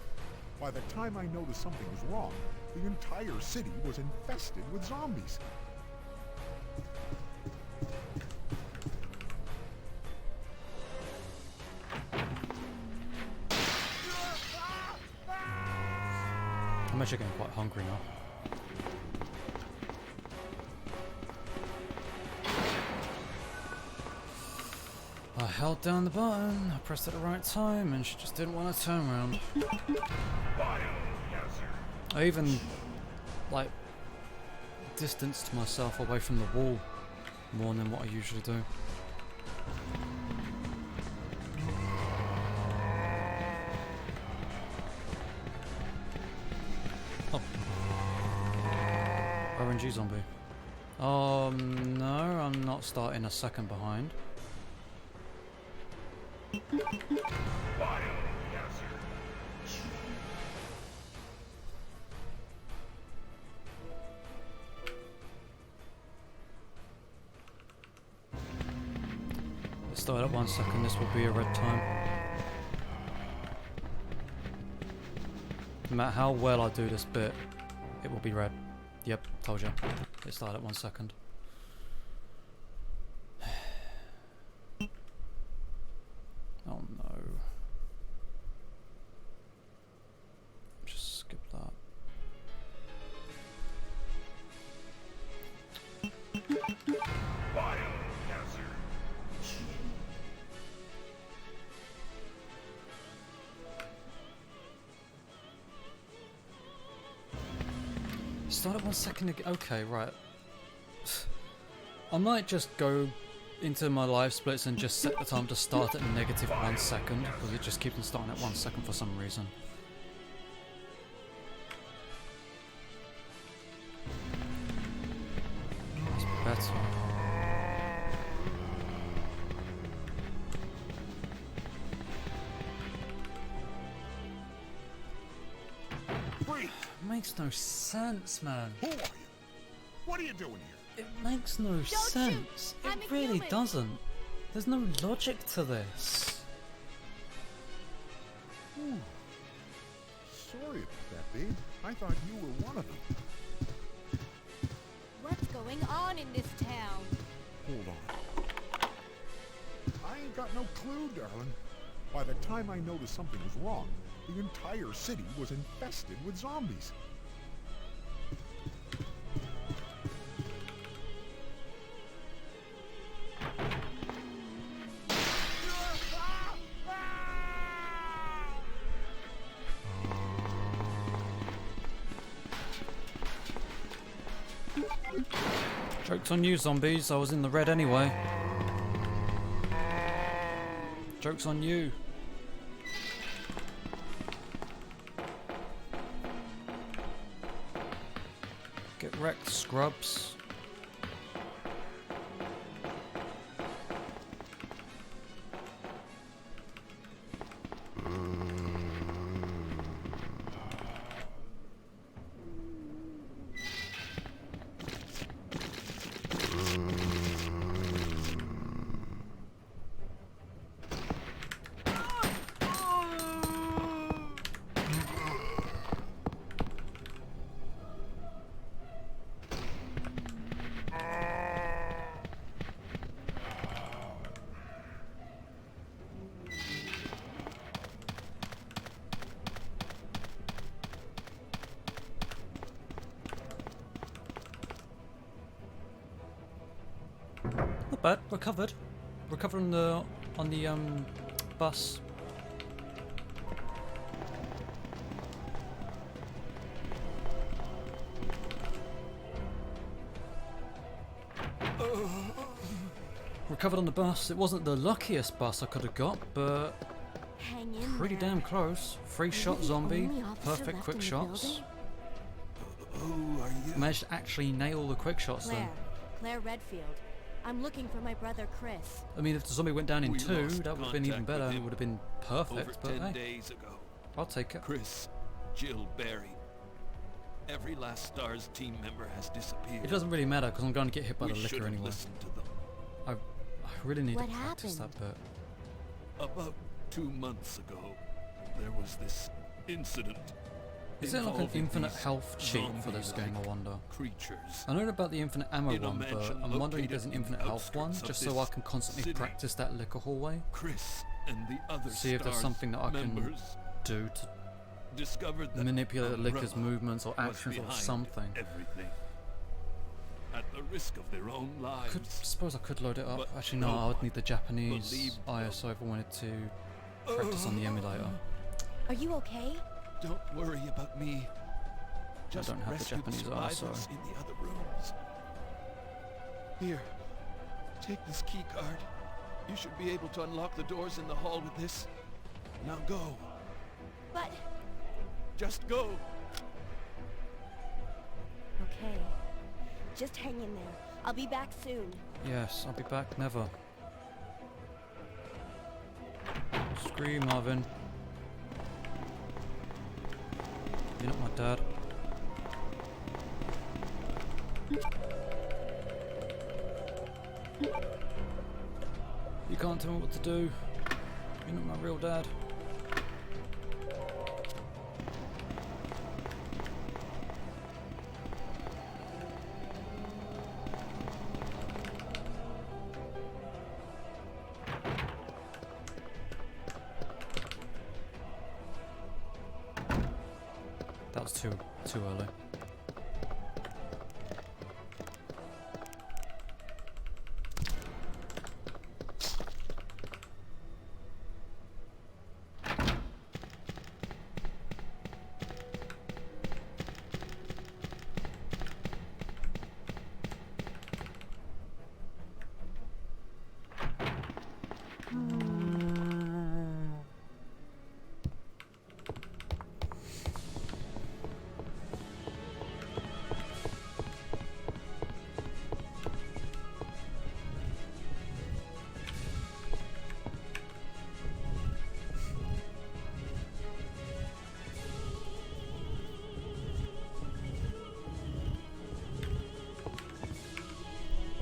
By the time I noticed something was wrong, the entire city was infested with zombies. I'm actually getting quite hungry now. I held down the button, I pressed it at the right time, and she just didn't want to turn around. I even, like, distanced myself away from the wall more than what I usually do. Oh. RNG zombie. No, I'm not starting a second behind. Let's start at 1 second, this will be a red time. No matter how well I do this bit, it will be red. Yep, told you. It started at 1 second. Oh no. Just skip that. Started 1 second ago. Okay, right. I might just go into my live splits and just set the time to start at -1 second, because it just keeps on starting at 1 second for some reason. That's better. Makes no sense, man. Who are you? What are you doing here? It makes no sense. I'm It a really human. doesn't. There's no logic to this. Sorry about that, babe. I thought you were one of them. What's going on in this town? Hold on. I ain't got no clue, darling. By the time I noticed something was wrong, the entire city was infested with zombies. Joke's on you, zombies. I was in the red anyway. Joke's on you. Get wrecked, scrubs. Not bad. Recovered. Recovered on the bus. Recovered on the bus. It wasn't the luckiest bus I could have got, but Hang in pretty there. damn close. Free Are you shot the zombie. only officer Perfect left quick in the shots. building? Who are you? Managed to actually nail the quick shots then. Claire Redfield. I'm looking for my brother Chris. I mean, if the zombie went down in We 2, lost that would have been even contact better. with It him would have been Over perfect, but 10 hey, days ago. I'll take it. Chris, Jill, Barry. Every last STARS team member has disappeared. It doesn't really matter because I'm going to get hit by We the should liquor have anyway. listened to them. I really need What to practice happened? that bit. About 2 months ago, there was this incident. Is there like an involving infinite these health cheat for this game, I wonder? creatures. I know about the infinite ammo In a one, but mansion I'm wondering if there's an located in infinite the health one, outskirts of just so I this can constantly city. practice that liquor hallway. Chris and the other See if there's STARS something that I can members do to discovered that manipulate the licker's Umbrella movements or was actions or behind something. Everything. At the risk of their own lives. Suppose I could load it up. But Actually, no, no I would one need the Japanese believed ISO if I wanted to practice on the emulator. Are you okay? Don't worry about me. Just don't have the rescue Japanese survivors ISO. in the other rooms. Here, take this key card. You should be able to unlock the doors in the hall with this. Now go. But... Just go. Okay. Just hang in there. I'll be back soon. Yes, I'll be back never. Scream, Marvin. You're not my dad. You can't tell me what to do. You're not my real dad. That was too early.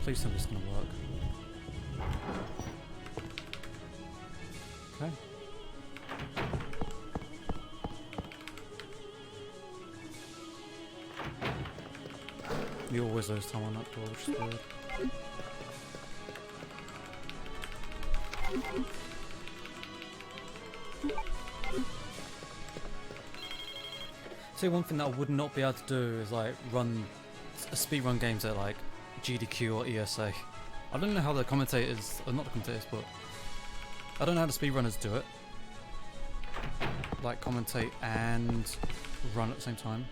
Please tell me it's gonna work. Okay. You always lose time on that door, which is weird. See, one thing that I would not be able to do is like run speedrun games at like GDQ or ESA. I don't know how the commentators, or not the commentators, but I don't know how the speedrunners do it. Like commentate and run at the same time.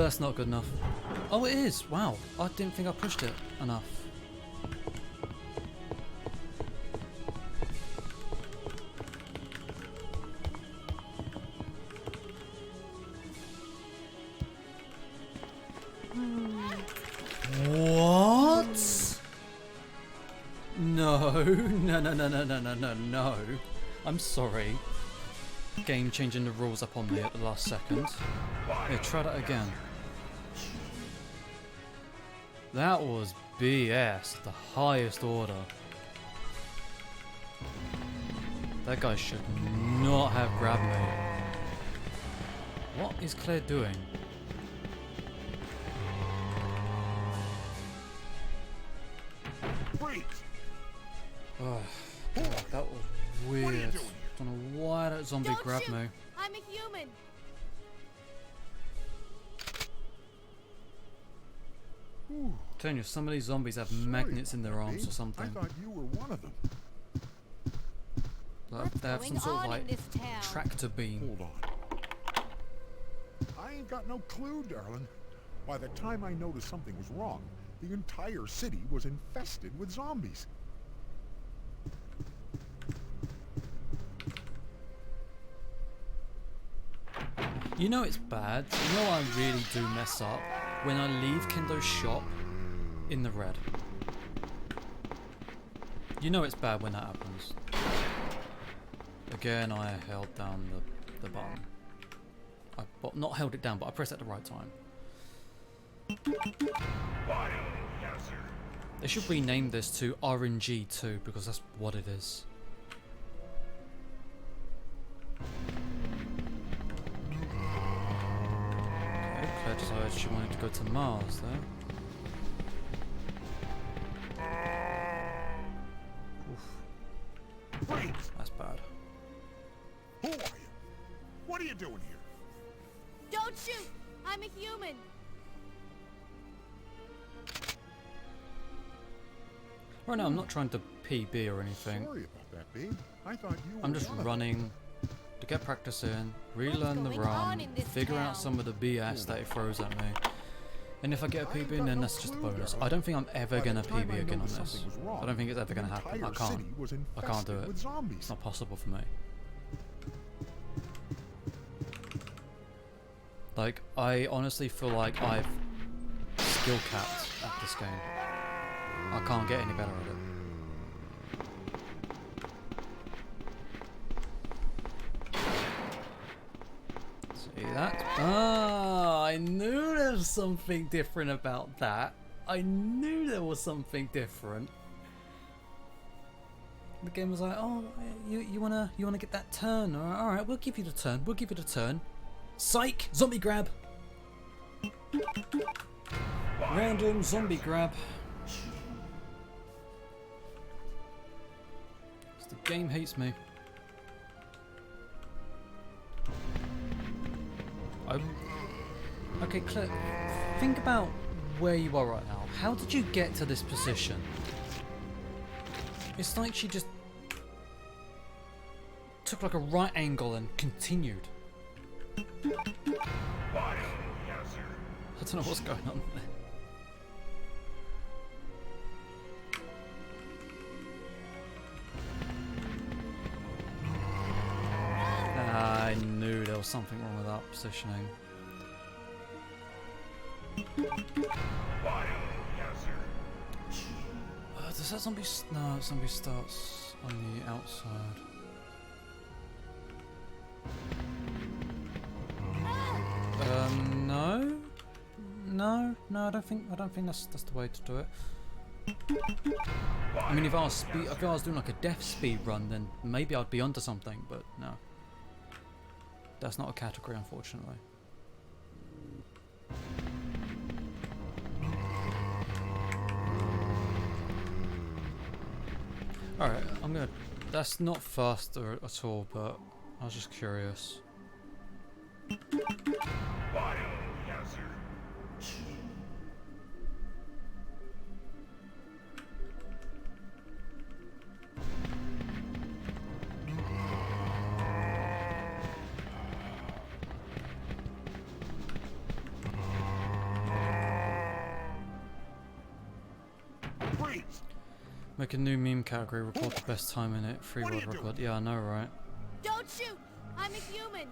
That's not good enough. Oh, it is! Wow, I didn't think I pushed it enough. What? No, no. I'm sorry. Game changing the rules up on me at the last second. Here, try that again. That was BS, the highest order. That guy should not have grabbed me. What is Claire doing? Freeze! Oh, God, that was weird. What are you doing here? Don't know why that zombie Don't grabbed shoot! me. I'm a human. Ooh, Telling you, some of these zombies have sorry magnets in about their that, arms or babe. something. I thought you were one of them. Like, What's they have some going sort of on like in this town? tractor beam. Hold on. I ain't got no clue, darling. By the time I noticed something was wrong, the entire city was infested with zombies. You know it's bad. You know I really do mess up when I leave Kendo's shop in the red. You know it's bad when that happens. Again, I held down the button. Well, not held it down, but I pressed it at the right time. They should rename this to RNG2 because that's what it is. Okay, Claire decided she wanted to go to Mars there. Oof. Freeze! That's bad. Who are you? What are you doing here? Don't shoot! I'm a human! Right now, I'm not trying to PB or anything. Sorry about that, babe. I thought you were I'm just one of them. running to get practice in, relearn the going on run, in this figure out town? some of the BS that it throws at me. And if I get a I ain't PB, got then no that's just a clue, bonus. darling. I don't think I'm ever By the gonna time PB I again on noticed this. something was wrong, I don't think it's ever the gonna happen. I entire can't. city was I can't do infested it. with zombies. It's not possible for me. Like, I honestly feel like I've skill capped at this game. I can't get any better at it. See that? Ah, I knew there was something different about that. I knew there was something different. The game was like, oh, you wanna get that turn? All right, we'll give you the turn. We'll give you the turn. Psych! Zombie grab. Random zombie grab. The game hates me. Okay, Claire, think about where you are right now. How did you get to this position? It's like she just took like a right angle and continued. I don't know what's going on there. I knew there was something wrong with that positioning. Does that zombie... No, zombie starts on the outside. No? No, I don't think that's the way to do it. I mean, if I was doing like a death speed run, then maybe I'd be onto something, but no. That's not a category, unfortunately. Alright, I'm gonna... That's not faster at all, but I was just curious. Freeze! Make a new meme category, record the best time in it, free What are world you doing? record. Yeah, I know, right? Don't shoot! I'm a human!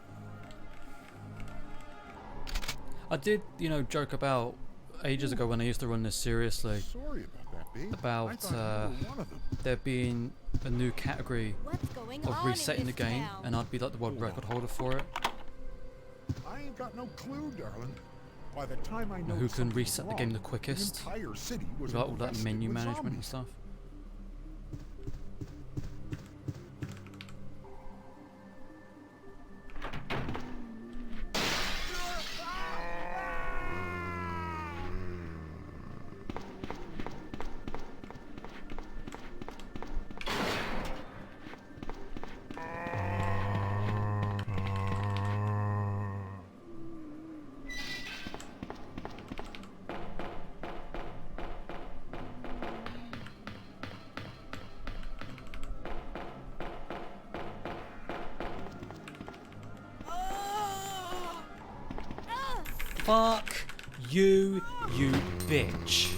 I did, you know, joke about ages ago when I used to run this seriously Sorry about that, babe. about I thought you were one of them. there being a new category What's going of on resetting in the this game, town? and I'd be like the world record holder for it. I ain't got no clue, darling. By the time I Now, know who can reset the game the quickest? The entire city was Without all that infested menu with management and zombies. stuff. Fuck you, you bitch.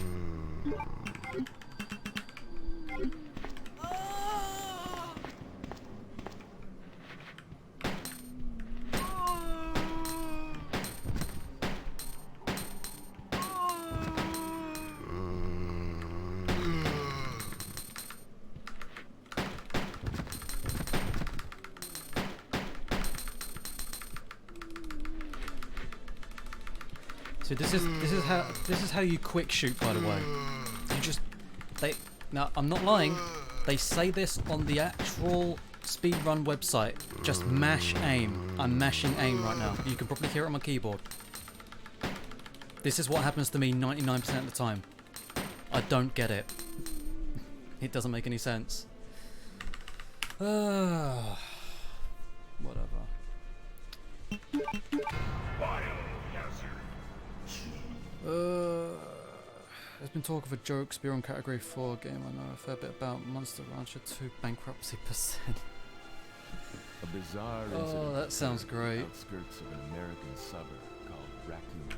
So this is how you quick shoot, by the way. You just now I'm not lying. They say this on the actual Speedrun website. Just mash aim. I'm mashing aim right now. You can probably hear it on my keyboard. This is what happens to me 99% of the time. I don't get it. It doesn't make any sense. Whatever. There's been talk of a joke Speedrun category 4 game I know a fair bit about. Monster Rancher 2 bankruptcy percent. A bizarre Oh, incident that sounds occurred on great. the outskirts of an American suburb called Raccoon.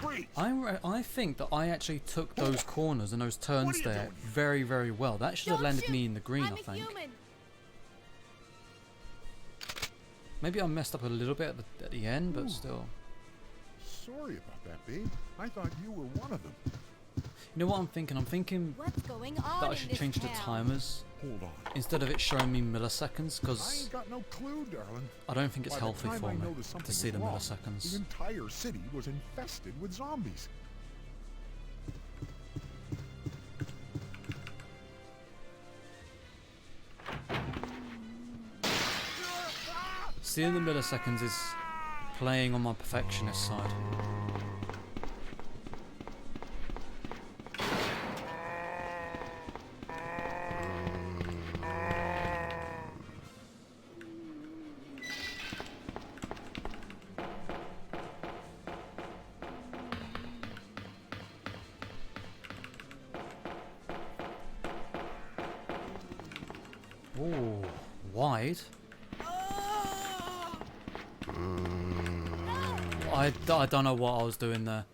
Freeze! I think that I actually took those corners and those turns you there doing? very, very well. That should have Don't landed shoot. me in the green, I'm I a think. human. Maybe I messed up a little bit at the end, but still. Sorry about that, babe. I thought you were one of them. You know what I'm thinking? I'm thinking What's going on that I in should this change the town? timers Hold on. instead of it showing me milliseconds, I because ain't got no clue, darling. I don't think it's By the healthy time for I me noticed something to see was the wrong, milliseconds. The entire city was infested with zombies. Seeing the milliseconds is playing on my perfectionist side. Ooh, wide. I don't know what I was doing there.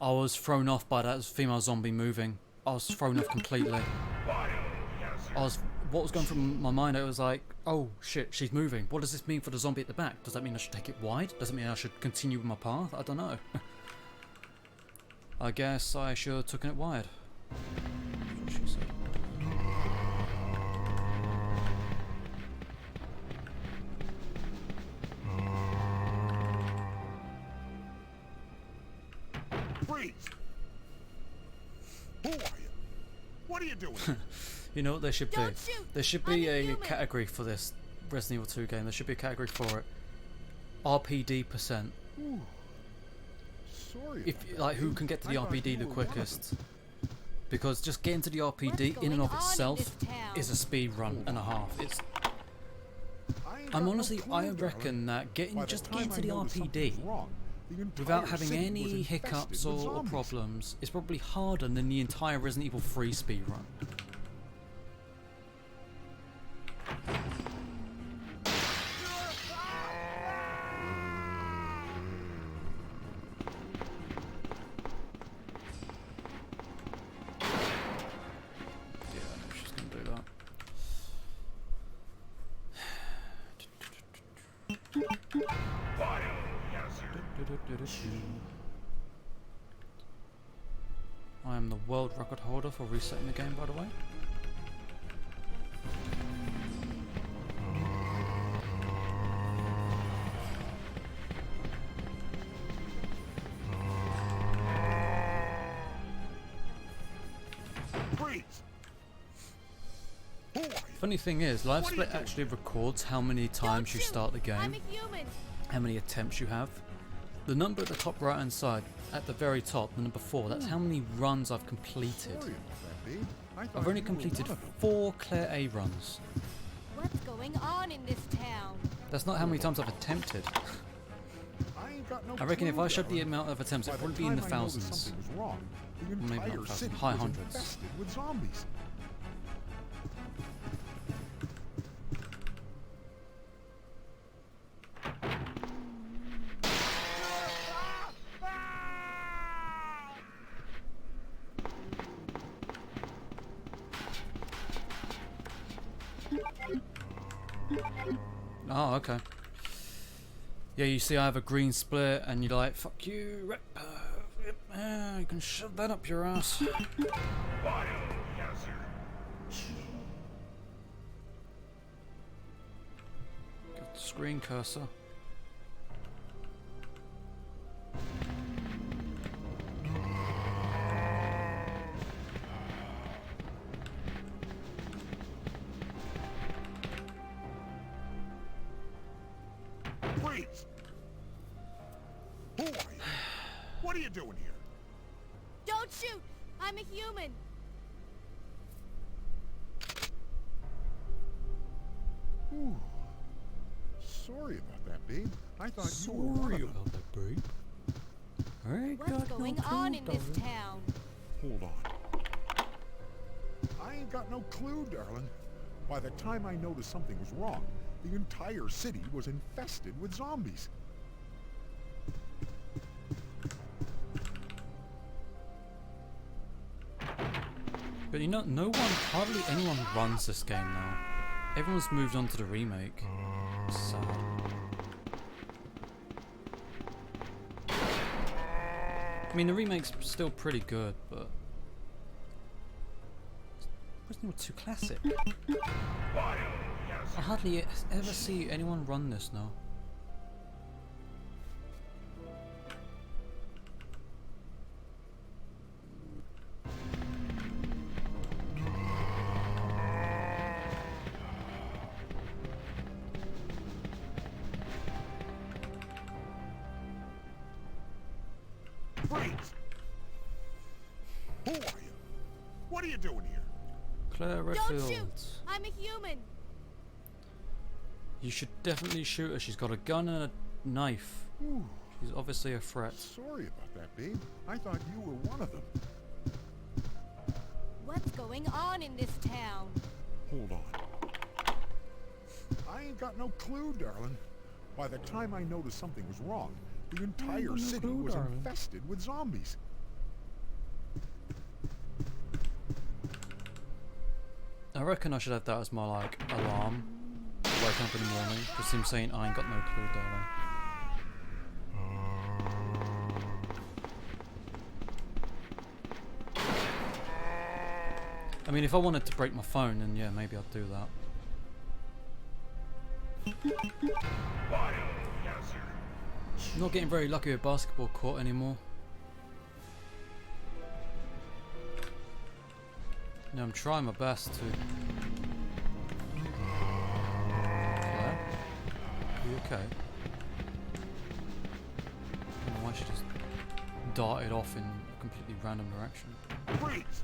I was thrown off by that female zombie moving. I was thrown off completely. What was going through my mind, it was like, oh shit, she's moving. What does this mean for the zombie at the back? Does that mean I should take it wide? Does it mean I should continue with my path? I don't know. I guess I should have taken it wide. That's what she said. Freeze! Who are you? What are you doing? You know what there should be? Don't shoot! There should I'm be a a human. category for this Resident Evil 2 game. There should be a category for it. RPD percent. Ooh. Sorry If about that, like who babe. can get to I the thought RPD you the were one of them. quickest? Because just getting to the RPD What's in and of going on in itself this town? is a speed run and a half. It's I ain't got I'm no honestly clue, I darling. reckon that By the just time getting to I the noticed RPD something was wrong, the without entire having city was any infested hiccups with or zombies. problems is probably harder than the entire Resident Evil 3 speed run. Yeah, I know she's gonna do that. I am the world record holder for resetting the game, by the way. Freeze! Who are you? Funny thing is, Live What are Split you doing? actually records how many times you shoot. start the I'm game, a human. how many attempts you have. The number at the top right hand side, at the very top, the number 4, that's how many runs I've completed. Sorry about that, babe. I thought I've only you were completed one of them. 4 Claire A runs. What's going on in this town? That's not how many times I've attempted. I ain't got no I reckon if clue, I showed the darling. amount of attempts, By it'd the probably be in the time I noticed thousands. something was wrong, the Maybe not entire thousands, city high was hundreds. infested with zombies. Oh, okay. Yeah, you see I have a green split and you're like, fuck you, Rip. You can shove that up your ass. Got the screen cursor. Freeze! Who are you? What are you doing here? Don't shoot! I'm a human! Ooh. Sorry about that, babe. I thought you were one of them. about that, babe. What's going on in this town? Hold on. I ain't got no clue, darling. By the time I noticed something was wrong, the entire city was infested with zombies. But you know, hardly anyone runs this game now. Everyone's moved on to the remake. It's sad. I mean, the remake's still pretty good, but it's not too classic. I hardly ever see anyone run this now. Freeze! Who are you? What are you doing here? Claire Don't shoot! Redfield. I'm a human! You should definitely shoot her. She's got a gun and a knife. Ooh. She's obviously a threat. Sorry about that, babe. I thought you were one of them. What's going on in this town? Hold on. I ain't got no clue, darling. By the time I noticed something was wrong, the entire city was infested with zombies. I reckon I should have that as my like alarm. Waking up in the morning. Just him saying I ain't got no clue, darling. I mean, if I wanted to break my phone, then yeah, maybe I'd do that. I'm not getting very lucky with basketball court anymore. No, I'm trying my best to. Claire? Are you okay? I don't know why she just darted off in a completely random direction. Freeze!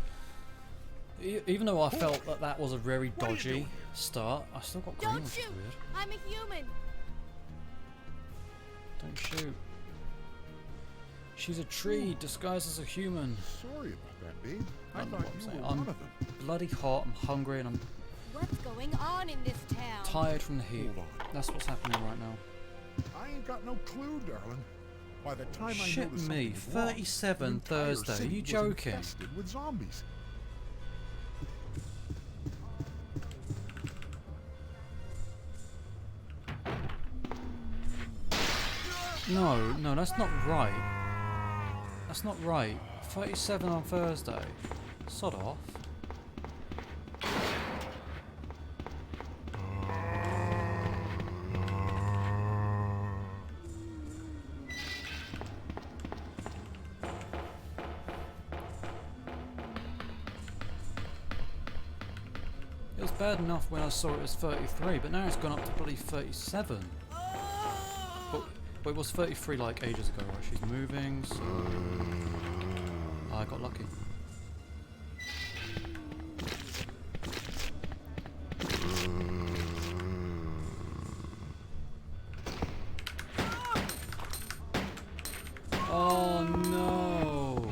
Even though I felt that that was a very dodgy start, I still got green, Don't which is shoot! weird. I'm a human! Don't shoot. She's a tree disguised as a human. Sorry about that, babe. I I know thought what I'm you saying. were I'm one of them. bloody hot, I'm hungry, and I'm What's going on in this town? tired from the heat. Hold on. That's what's happening right now. I ain't got no clue, darling. By the time I Shit noticed me, something was wrong, 37 the entire Thursday, are city you was joking? infested with zombies. No, that's not right. That's not right. 37 on Thursday. Sod off. It was bad enough when I saw it as 33, but now it's gone up to bloody 37. But it was 33 like ages ago, right? She's moving, so I got lucky. Oh no!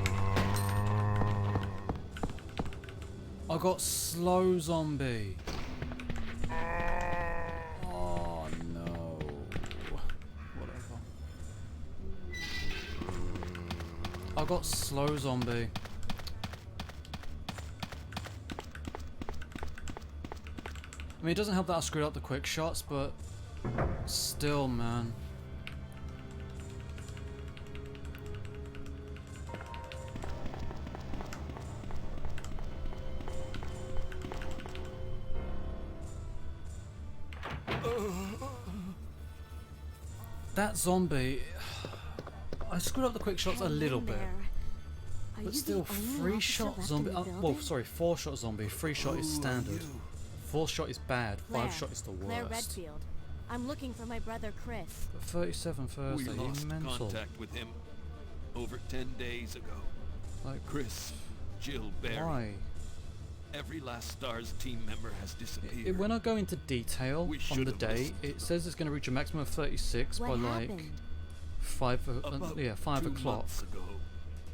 I got slow zombie. Oh no. Whatever. I got slow zombie. I mean, it doesn't help that I screwed up the quick shots, but still, man. That zombie... I screwed up the quick shots a Hang little in bit. there. Are But you still, the only 3 officer shot left in zombie... the well, building? sorry, 4 shot zombie. 3 shot is Who are standard. you? 4 shot is bad. 5 Claire. shot is the Claire worst. Redfield. I'm looking for my brother Chris. But 37 We Thursday, lost you mental. contact with him over 10 days ago. Like, Chris, Jill, Barry, why? every last STARS team member has disappeared. When I go into detail We on should the have day, listened it to says it's going to reach a maximum of 36 What by like happened? 5 About 5 2 o'clock, months ago,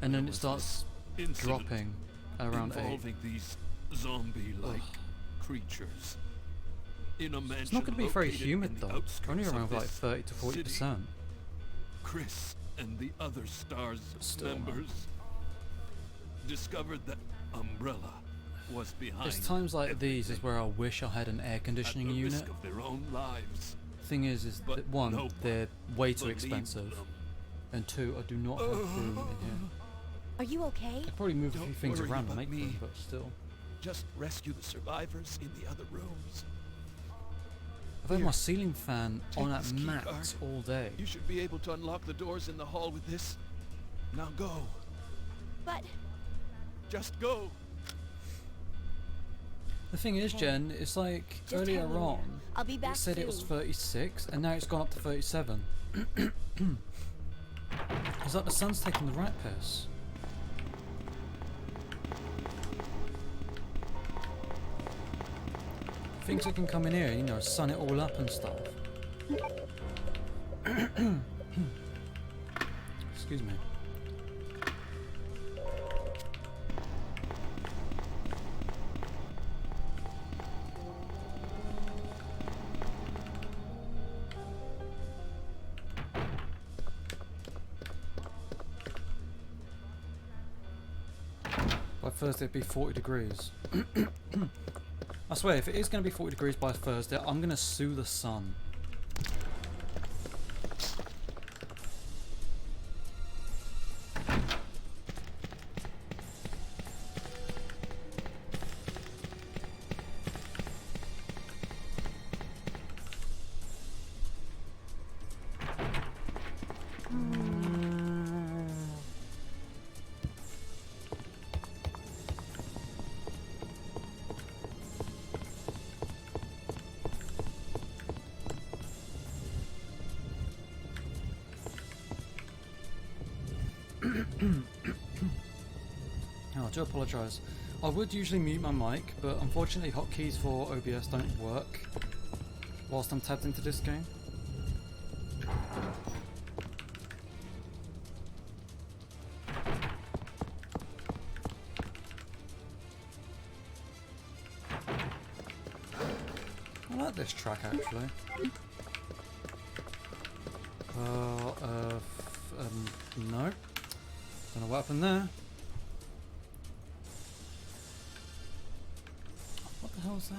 and then there it was starts this incident dropping around 8. involving these zombie-like Ugh. creatures. In a mansion It's not going to be very located humid in the though. It's only outskirts around of like this 30 to 40%. city. Chris and the other STARS Still, man. members discovered that Umbrella was behind. It's times like these is everything, where I wish I had an air at conditioning the unit. risk of their own lives. Thing is But that one, no they're way too believed expensive, them. and 2, I do not have room in here. Are you okay? I could probably move a few Don't things worry around and about make me. room, but still. Just rescue the survivors in the other rooms. I've had Here, my ceiling fan take on at this key max card. all day. You should be able to unlock the doors in the hall with this. Now go. But Just go. The thing is, Okay. Jen, it's like just earlier hang in there. on, I'll be back it said soon. it was 36, and now it's gone up to 37. It's like the sun's taking the right piss. Thinks it can come in here, you know, sun it all up and stuff. Excuse me. By Thursday it'd be 40 degrees. I swear, if it is going to be 40 degrees by Thursday, I'm going to sue the sun. Oh, I do apologise. I would usually mute my mic, but unfortunately hotkeys for OBS don't work whilst I'm tabbed into this game. I like this track actually. No. Don't know what happened there. What the hell is that?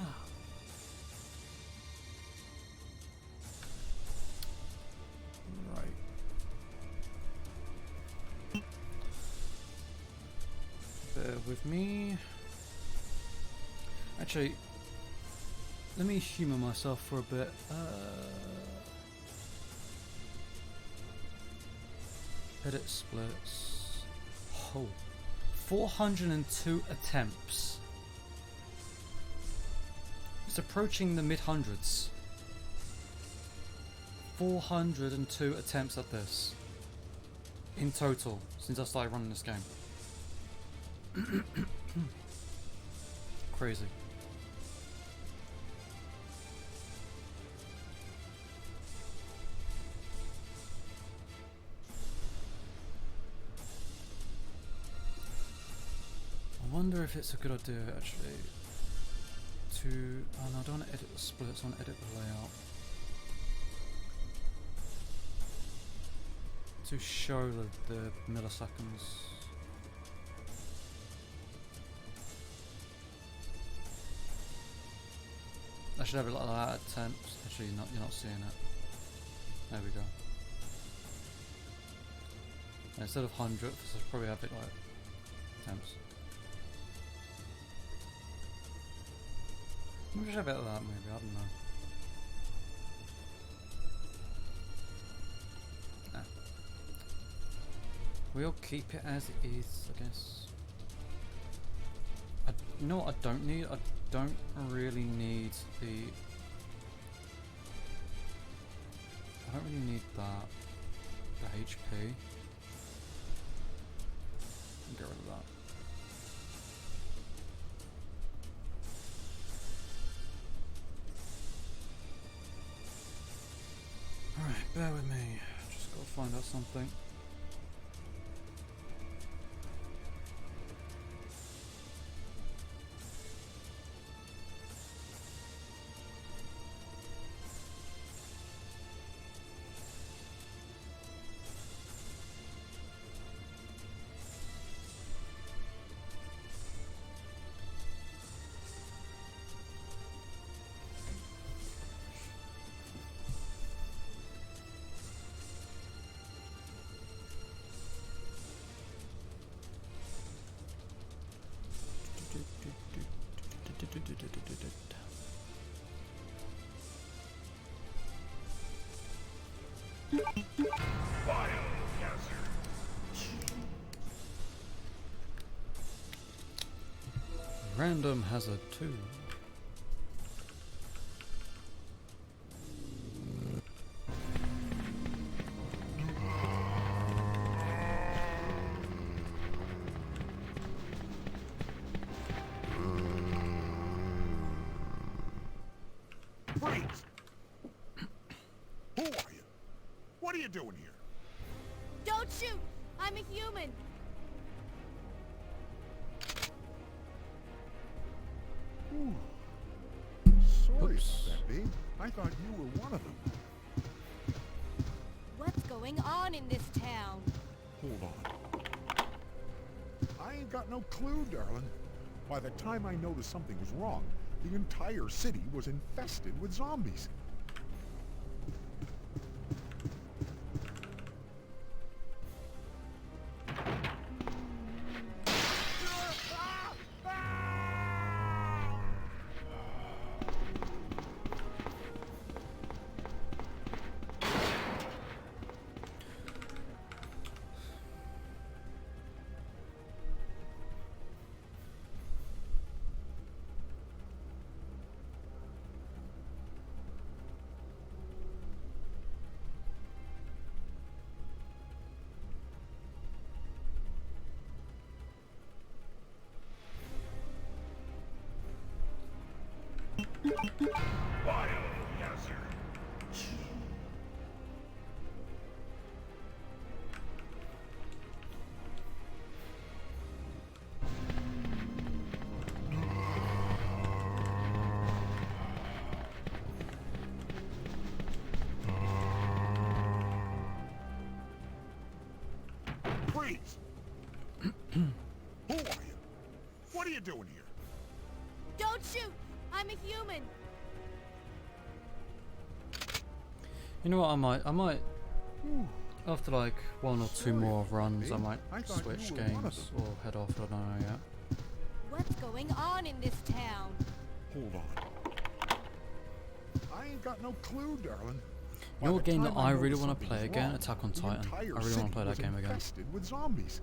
Right. Bear with me. Actually, let me humour myself for a bit. Edit splits. Oh. 402 attempts. It's approaching the mid-hundreds. 402 attempts at this. In total, since I started running this game. Crazy. I wonder if it's a good idea actually to... Oh no, I don't want to edit the splits, I want to edit the layout. To show the milliseconds. I should have it like that at attempts. Actually, you're not seeing it. There we go. And instead of hundredths, I should probably have it like attempts. Maybe I should have it like that, maybe, I don't know. We'll keep it as it is, I guess. You know what I don't need? I don't really need the... I don't really need that. The HP. Get rid of that. Alright, bear with me. Just gotta find out something. Random hazard 2. Freeze! Who are you? What are you doing here? Don't shoot! I'm a human! Sorry Oops. about that, babe. I thought you were one of them. What's going on in this town? Hold on. I ain't got no clue, darling. By the time I noticed something was wrong, the entire city was infested with zombies. Freeze! Who are you? What are you doing here? Don't shoot! I'm a human! You know what, I might after like one or two more runs, I might I thought switch you were one of games them. or head off, I don't know yet. What's going on in this town? Hold on. I ain't got no clue, darling. You know By what the game that time I really noticed want to something play was again? wrong, Attack on the Titan. entire I really want to city play that was game again. infested with zombies.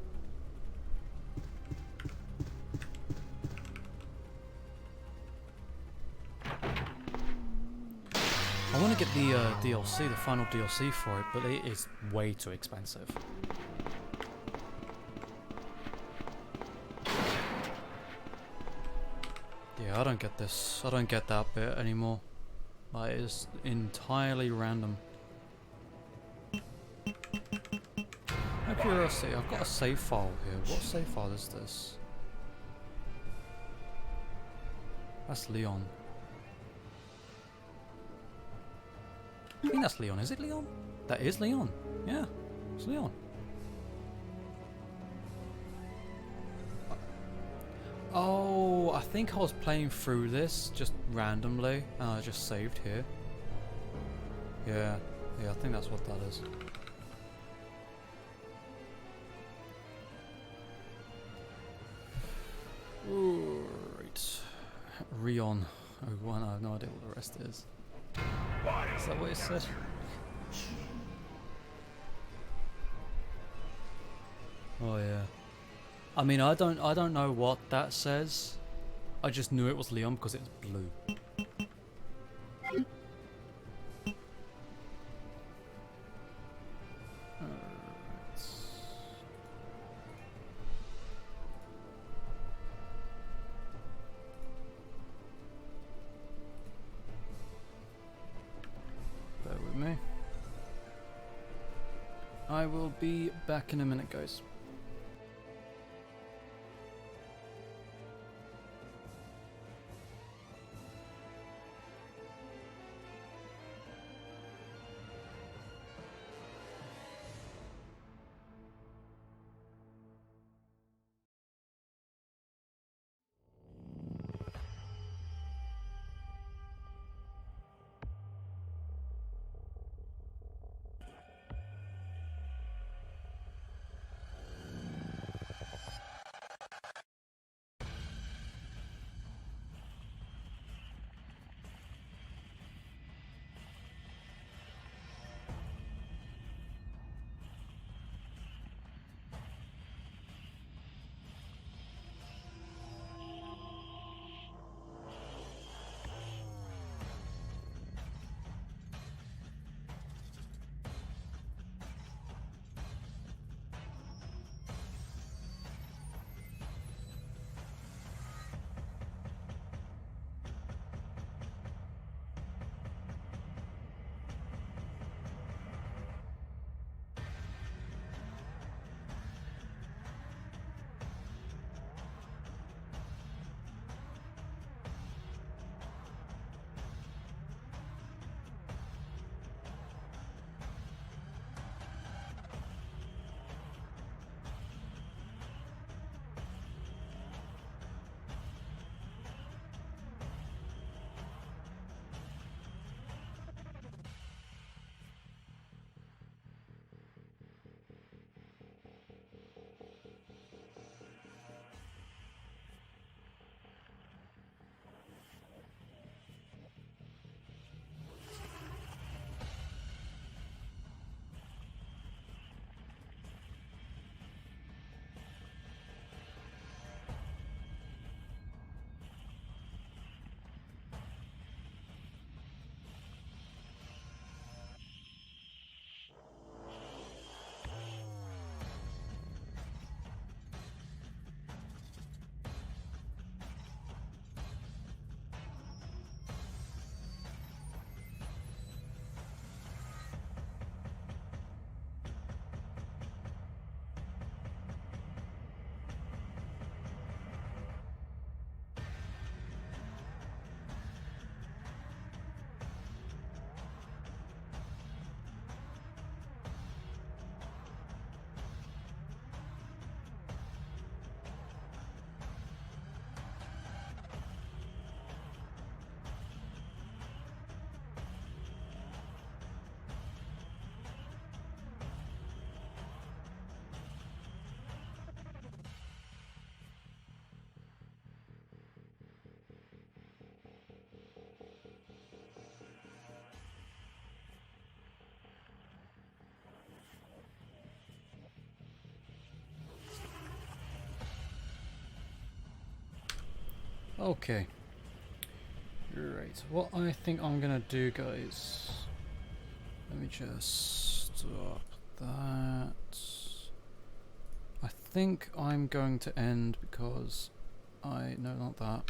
I want to get the DLC, the final DLC for it, but it is way too expensive. Yeah, I don't get this. I don't get that bit anymore. Like, it's entirely random. Out of curiosity, I've got a save file here. What save file is this? That's Leon. I think that's Leon. Is it Leon? That is Leon. Yeah, it's Leon. Oh, I think I was playing through this just randomly and I just saved here. Yeah, I think that's what that is. Right. Rion. Oh, one, I have no idea what the rest is. Is that what it said? Oh yeah. I mean, I don't know what that says. I just knew it was Leon because it's blue. Alright. Bear with me. I will be back in a minute, guys. Okay. Right. What I think I'm gonna do, guys. Let me just stop that. I think I'm going to end because no, not that.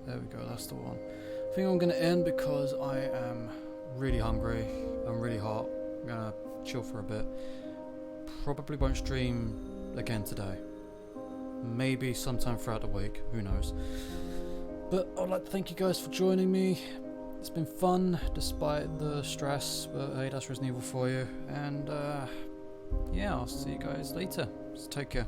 There we go, that's the one. I think I'm gonna end because I am really hungry. I'm really hot. I'm gonna chill for a bit. Probably won't stream again today. Maybe sometime throughout the week, who knows. But I'd like to thank you guys for joining me. It's been fun despite the stress, but hey, that's Resident Evil for you. And yeah, I'll see you guys later. So take care.